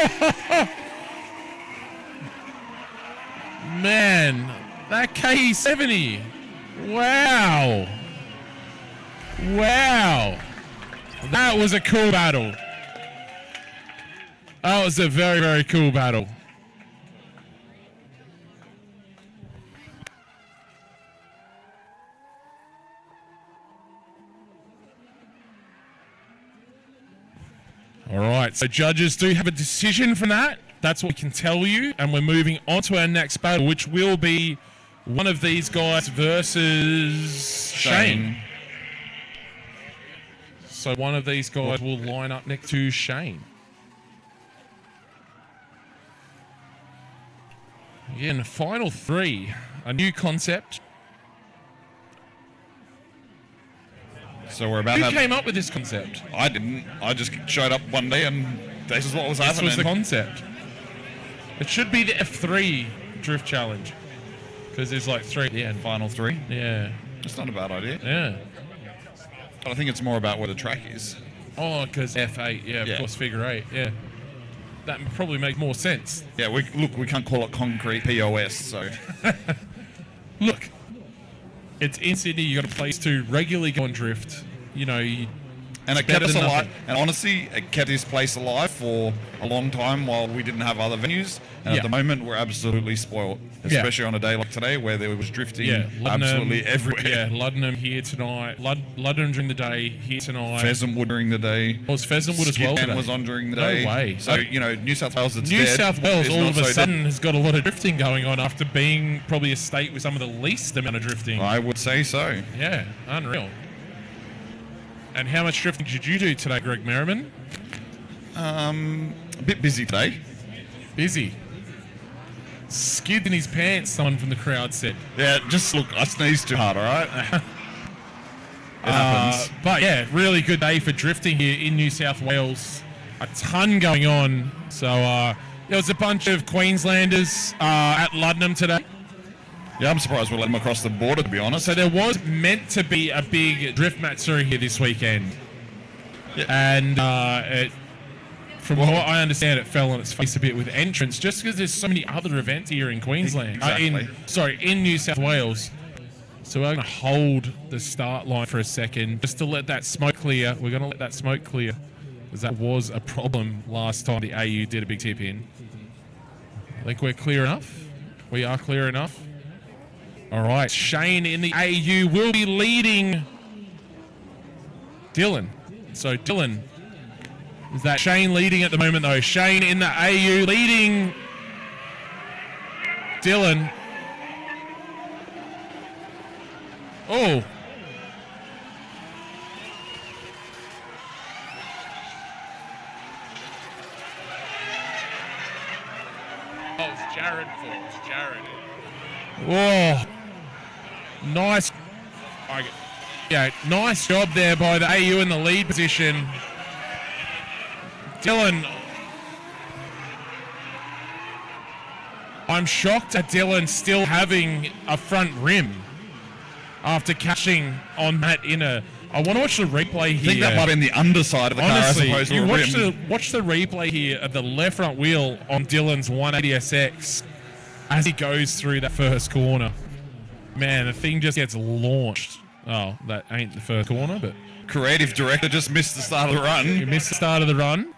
man, that K70. Wow. Wow. That was a cool battle. That was a very, very cool battle. All right, so judges do have a decision from that. That's what we can tell you. And we're moving on to our next battle, which will be one of these guys versus Shane. So one of these guys will line up next to Shane. Again, final three, a new concept. So we're about. Who came up with this concept? I didn't. I just showed up one day and this is what was happening. This was the concept. It should be the F3 drift challenge because there's like three at the end. Final three. Yeah. That's not a bad idea. Yeah. But I think it's more about where the track is. Oh, because F8, yeah, of course, figure 8, yeah. That would probably make more sense. Yeah, we can't call it concrete POS, so... Look, it's in Sydney, you got a place to regularly go and drift. You know, and it kept us alive. And honestly, it kept this place alive for a long time while we didn't have other venues. And at the moment, we're absolutely spoiled. Especially on a day like today where there was drifting absolutely everywhere. Yeah, Luddenham here tonight. Luddenham during the day, here tonight. Pheasantwood during the day. Was Pheasantwood as well today? was on during the day. No way. So, New South Wales, New South Wales all of a sudden has got a lot of drifting going on after being probably a state with some of the least amount of drifting. I would say so. Yeah, unreal. And how much drifting did you do today, Greg Merriman? A bit busy today. Busy. Skid in his pants, someone from the crowd said. Yeah, just look, I sneezed too hard, all right? It happens. But yeah, really good day for drifting here in New South Wales. A ton going on. So there was a bunch of Queenslanders at Luddenham today. Yeah, I'm surprised we let them across the border, to be honest. So there was meant to be a big drift matsuri here this weekend. Yeah. And From what I understand, it fell on its face a bit with entrance, just because there's so many other events here in Queensland. Exactly. In New South Wales. So we're going to hold the start line for a second, just to let that smoke clear. We're going to let that smoke clear, because that was a problem last time the AU did a big tip in. I think we're clear enough. We are clear enough. All right, Shane in the AU will be leading Dylan. So Dylan, is that Shane leading at the moment though? Shane in the AU leading Dylan. Oh. Oh, it's Jared. It's Jared. Whoa. Nice. Yeah, nice job there by the AU in the lead position. Dylan. I'm shocked at Dylan still having a front rim after catching on that inner. I want to watch the replay here. I think that might have been the underside of the Honestly, car as opposed to you a rim. watch the replay here of the left front wheel on Dylan's 180SX as he goes through that first corner. Man, the thing just gets launched. Oh, that ain't the first corner, but Creative director just missed the start of the run. you missed the start of the run.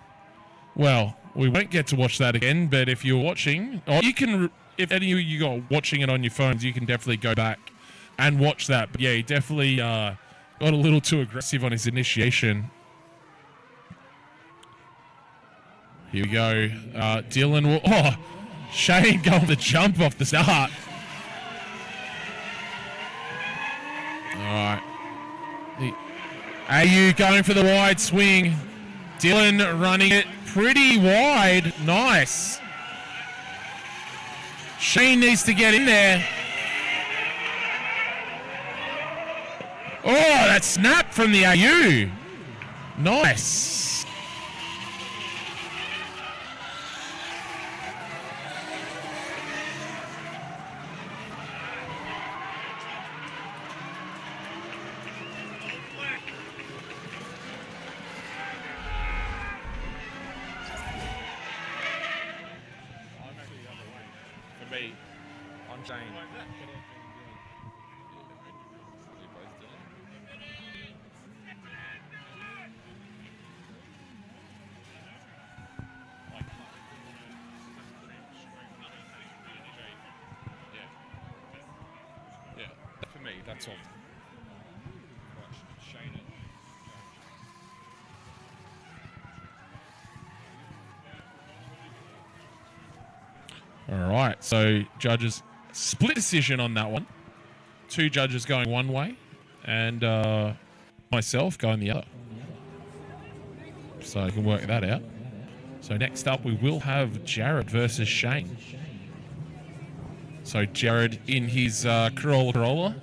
Well, we won't get to watch that again, but if you're watching, or you can, if any of you are watching it on your phones, you can definitely go back and watch that. But yeah, he definitely got a little too aggressive on his initiation. Here we go. Dylan will... Oh, Shane going the jump off the start. All right. AU going for the wide swing. Dylan running it pretty wide. Nice. Shane needs to get in there. Oh, that snap from the AU. Nice. For me, I'm Shane. Yeah, for me, that's all. All right, so judges split decision on that one. Two judges going one way, and myself going the other. So you can work that out. So next up, we will have Jared versus Shane. So Jared in his Corolla,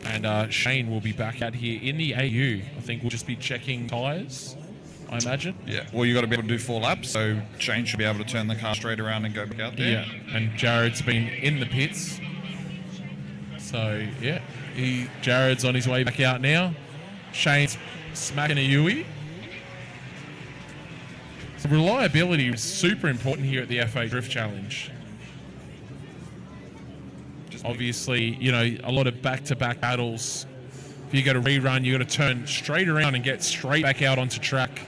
and Shane will be back out here in the AU. I think we'll just be checking tyres, I imagine. Yeah, well, you got to be able to do 4 laps, so Shane should be able to turn the car straight around and go back out there. Yeah, and Jared's been in the pits. So, yeah, Jared's on his way back out now. Shane's smacking a Yui. So reliability is super important here at the FA Drift Challenge. Obviously, you know, a lot of back-to-back battles. If you got to rerun, you got to turn straight around and get straight back out onto track.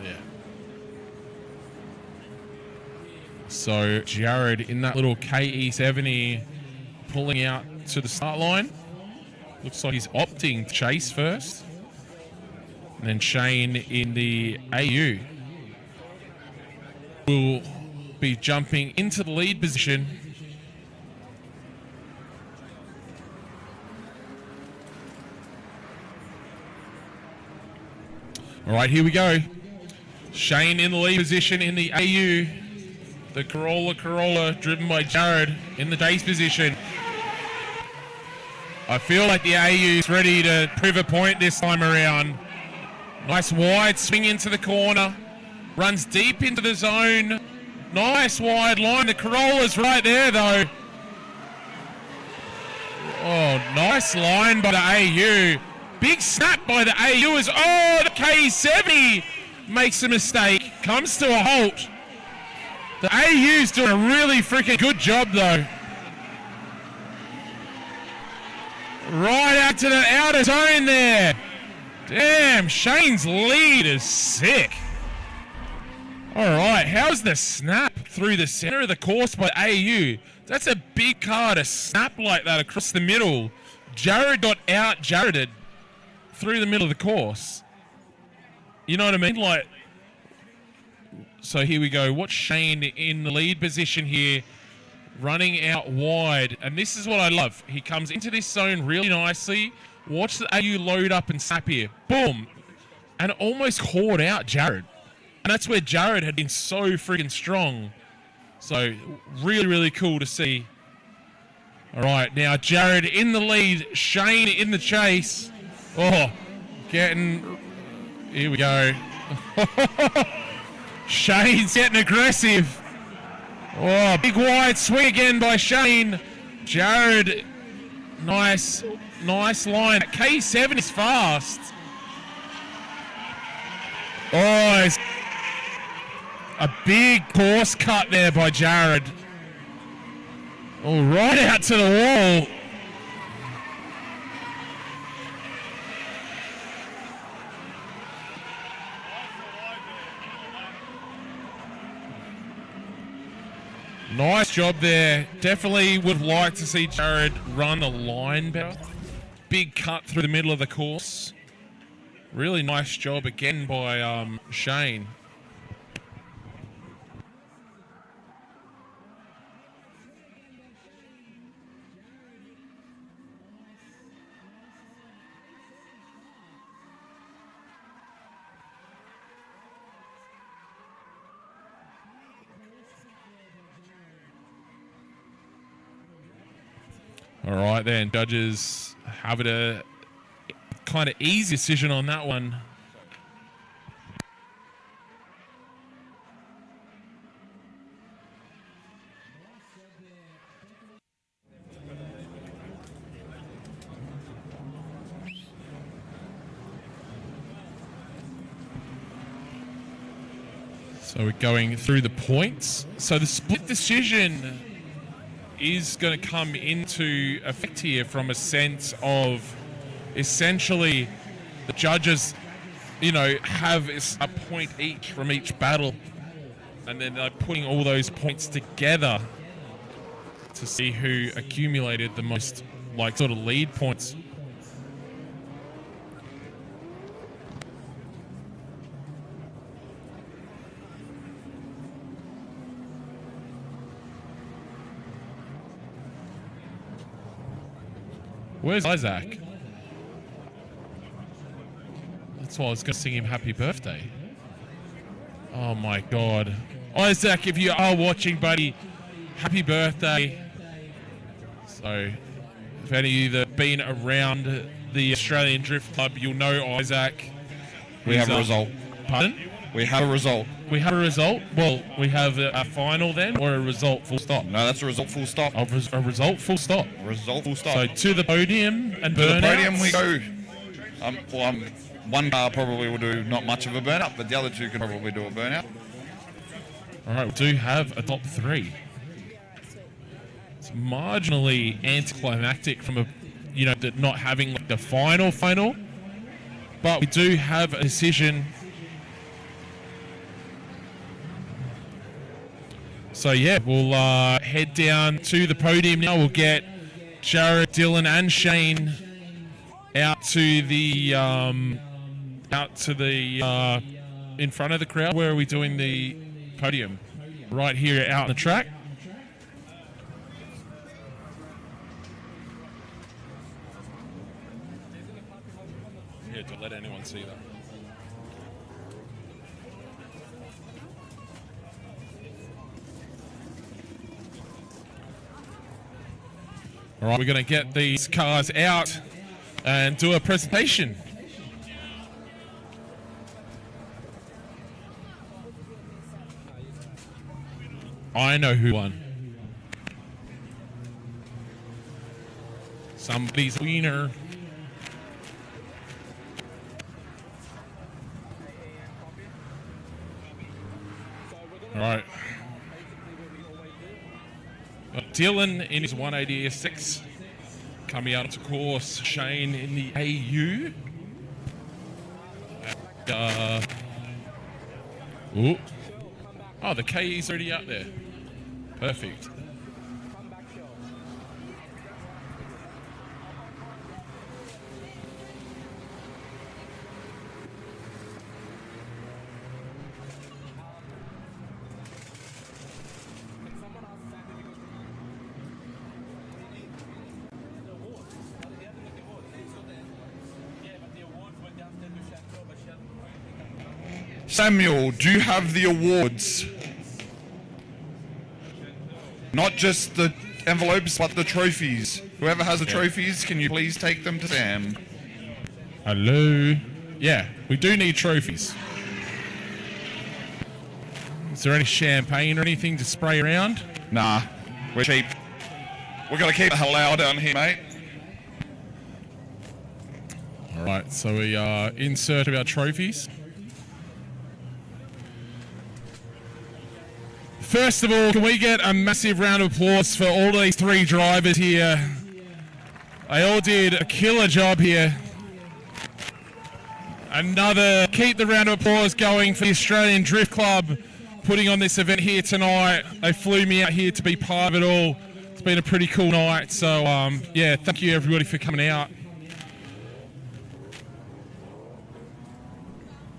Yeah. So Jared in that little KE70 pulling out to the start line. Looks like he's opting to chase first. And then Shane in the AU will be jumping into the lead position. All right, here we go. Shane in the lead position in the AU. The Corolla driven by Jared in the Dace position. I feel like the AU is ready to prove a point this time around. Nice wide swing into the corner. Runs deep into the zone. Nice wide line. The Corolla's right there, though. Oh, nice line by the AU. Big snap by the AUers. Oh, the K70 makes a mistake. Comes to a halt. The AU's doing a really freaking good job, though. Right out to the outer zone there. Damn, Shane's lead is sick. All right, how's the snap through the center of the course by AU? That's a big car to snap like that across the middle. Jared got out Jareded through the middle of the course. You know what I mean? Like, so here we go. Watch Shane in the lead position here, running out wide. And this is what I love. He comes into this zone really nicely. Watch the AU load up and snap here. Boom. And almost caught out Jared. And that's where Jared had been so freaking strong. So really, really cool to see. All right, now Jared in the lead. Shane in the chase. Oh, getting... Here we go. Shane's getting aggressive. Oh, big wide swing again by Shane. Jared, nice line. K7 is fast. Oh, it's a big course cut there by Jared. Oh, right out to the wall. Nice job there. Definitely would like to see Jared run the line better. Big cut through the middle of the course. Really nice job again by Shane. All right, then, judges have it a kind of easy decision on that one. So we're going through the points. So the split decision is going to come into effect here from a sense of essentially the judges, you know, have a point each from each battle, and then they're putting all those points together to see who accumulated the most, like, sort of lead points. Where's Isaac? That's why I was going to sing him happy birthday. Oh my God. Isaac, if you are watching, buddy, happy birthday. So, if any of you that have been around the Australian Drift Club, you'll know Isaac. We have a result. Pardon? We have a result. We have a result? Well, we have a final then, or a result full stop? No, that's a result full stop. A result full stop. Result full stop. So to the podium and to burnouts. the podium we go. One car probably will do not much of a burnout, but the other two can probably do a burnout. All right, we do have a top three. It's marginally anticlimactic from not having like the final, but we do have a decision. So yeah, we'll head down to the podium now. We'll get Jared, Dylan, and Shane out to the in front of the crowd. Where are we doing the podium? Right here out on the track. Yeah, don't let anyone see that. All right, we're going to get these cars out and do a presentation. I know who won. Somebody's wiener. All right. Dylan in his 180 S6. Coming out to course, Shane in the AU. Oh, the KE's already out there. Perfect. Samuel, do you have the awards? Not just the envelopes, but the trophies. Whoever has the trophies, can you please take them to Sam? Hello. Yeah, we do need trophies. Is there any champagne or anything to spray around? Nah, we're cheap. We've got to keep the halal down here, mate. All right, so we are in search of our trophies. First of all, can we get a massive round of applause for all these three drivers here? They all did a killer job here. Keep the round of applause going for the Australian Drift Club putting on this event here tonight. They flew me out here to be part of it all. It's been a pretty cool night. So, yeah, thank you everybody for coming out.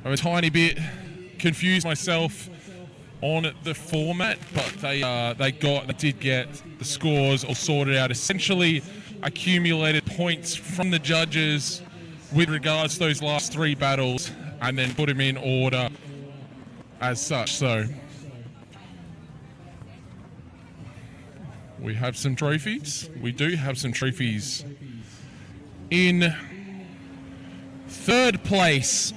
I'm a tiny bit confused myself on the format, but they did get the scores all sorted out. Essentially, accumulated points from the judges with regards to those last three battles, and then put them in order as such. So we have some trophies. We do have some trophies. In third place,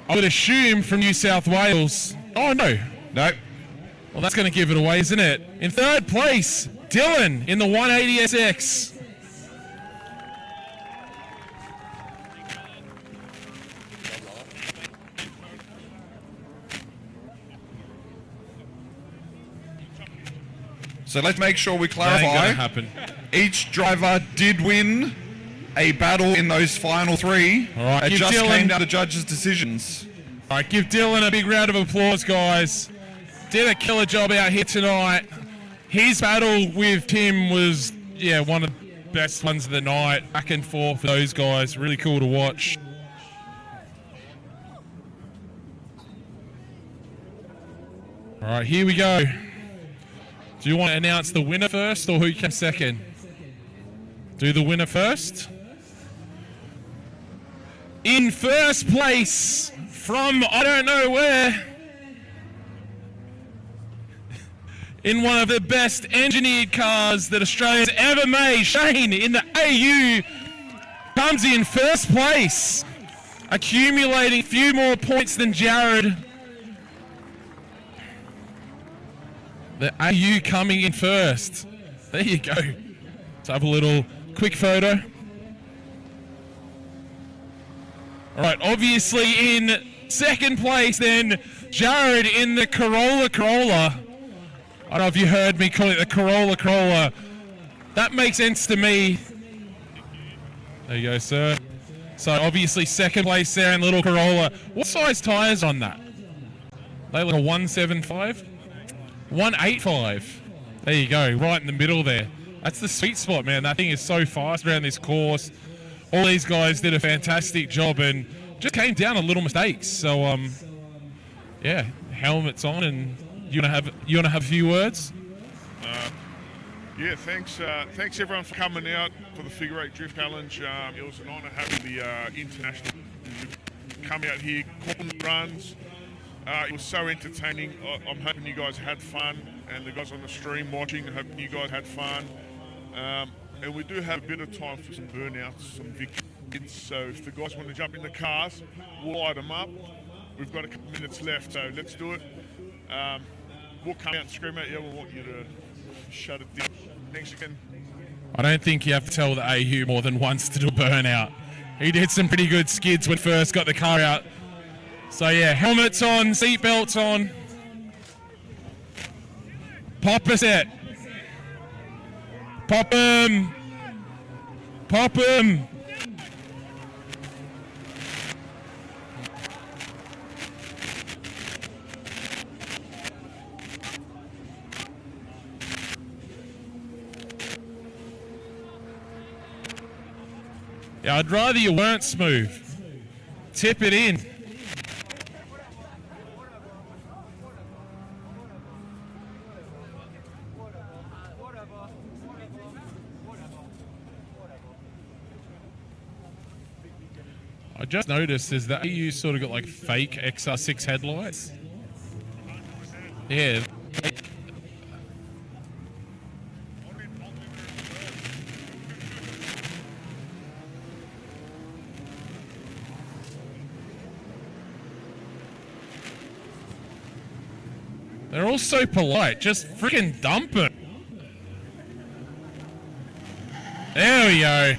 I would assume from New South Wales. Oh, no. No. Well, that's going to give it away, isn't it? In third place, Dylan in the 180SX. So let's make sure we That ain't clarify. gonna happen. Each driver did win a battle in those final three. All right, it give just Dylan- came down to judges' decisions. All right, give Dylan a big round of applause, guys. Did a killer job out here tonight. His battle with Tim was, one of the best ones of the night. Back and forth for those guys. Really cool to watch. All right, here we go. Do you want to announce the winner first or who came second? Do the winner first. In first place from I don't know where, in one of the best engineered cars that Australia's ever made, Shane in the AU comes in first place, accumulating a few more points than Jared. The AU coming in first. There you go. Let's have a little quick photo. All right, obviously in second place then, Jared in the Corolla. I don't know if you heard me call it the Corolla. That makes sense to me. There you go, sir. So obviously second place there in little Corolla. What size tyres on that? They look a 175? 185. There you go, right in the middle there. That's the sweet spot, man. That thing is so fast around this course. All these guys did a fantastic job and just came down on little mistakes. So, yeah, helmets on, and you wanna have a few words? Yeah, thanks everyone for coming out for the Figure 8 Drift Challenge. It was an honour having the international come out here, calling the runs. It was so entertaining. I'm hoping you guys had fun, and the guys on the stream watching, hoping you guys had fun. And we do have a bit of time for some burnouts, some victories. So if the guys want to jump in the cars, we'll light them up. We've got a couple minutes left, so let's do it. We'll come out and scream at you. We want you to shut it down. Thanks again. I don't think you have to tell the AU more than once to do a burnout. He did some pretty good skids when first got the car out. So yeah, helmets on, seatbelts on. Pop a set. Pop 'em. Pop 'em. Yeah, I'd rather you weren't smooth. Tip it in. I just noticed is that you sort of got like fake XR6 headlights. Yeah. They're all so polite. Just freaking dump it. There we go.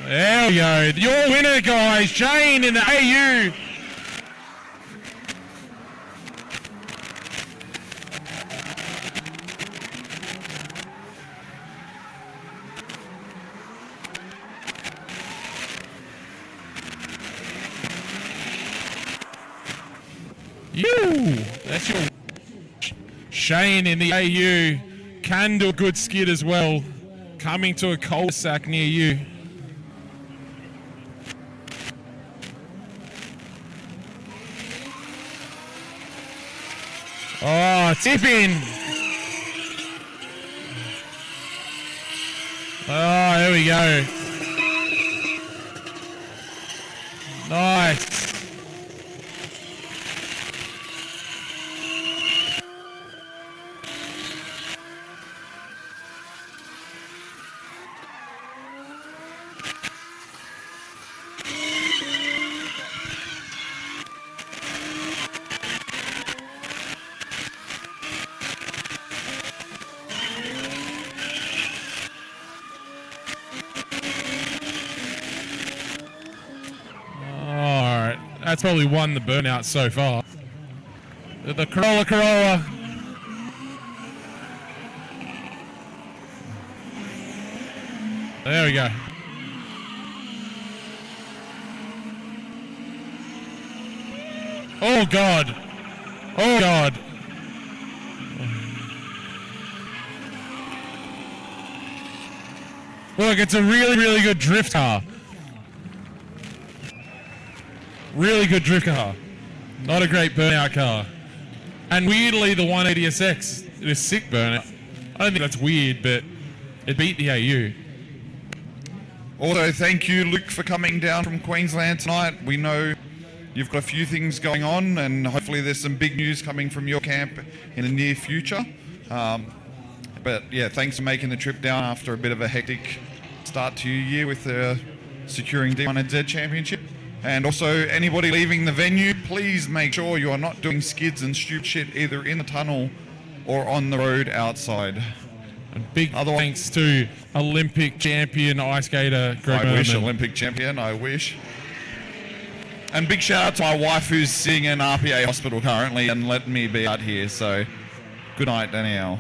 There we go. Your winner, guys. Shane in the AU. That's your Shane in the AU. Can do a good skid as well. Coming to a cul-de-sac near you. Oh, tip in. Oh, there we go. Nice. That's probably won the burnout so far. The Corolla. There we go. Oh God. Oh God. Look, it's a really good drift car. Really good drift car. Not a great burnout car. And weirdly, the 180SX, it is sick burnout. I don't think that's weird, but it beat the AU. Also, thank you, Luke, for coming down from Queensland tonight. We know you've got a few things going on, and hopefully there's some big news coming from your camp in the near future. But yeah, thanks for making the trip down after a bit of a hectic start to your year with securing D1NZ Championship. And also, anybody leaving the venue, please make sure you are not doing skids and stupid shit either in the tunnel or on the road outside. And big thanks to Olympic champion ice skater Greg I wish, Merman. Olympic champion, I wish. And big shout out to my wife who's sitting in RPA hospital currently and letting me be out here. So, good night, Danielle.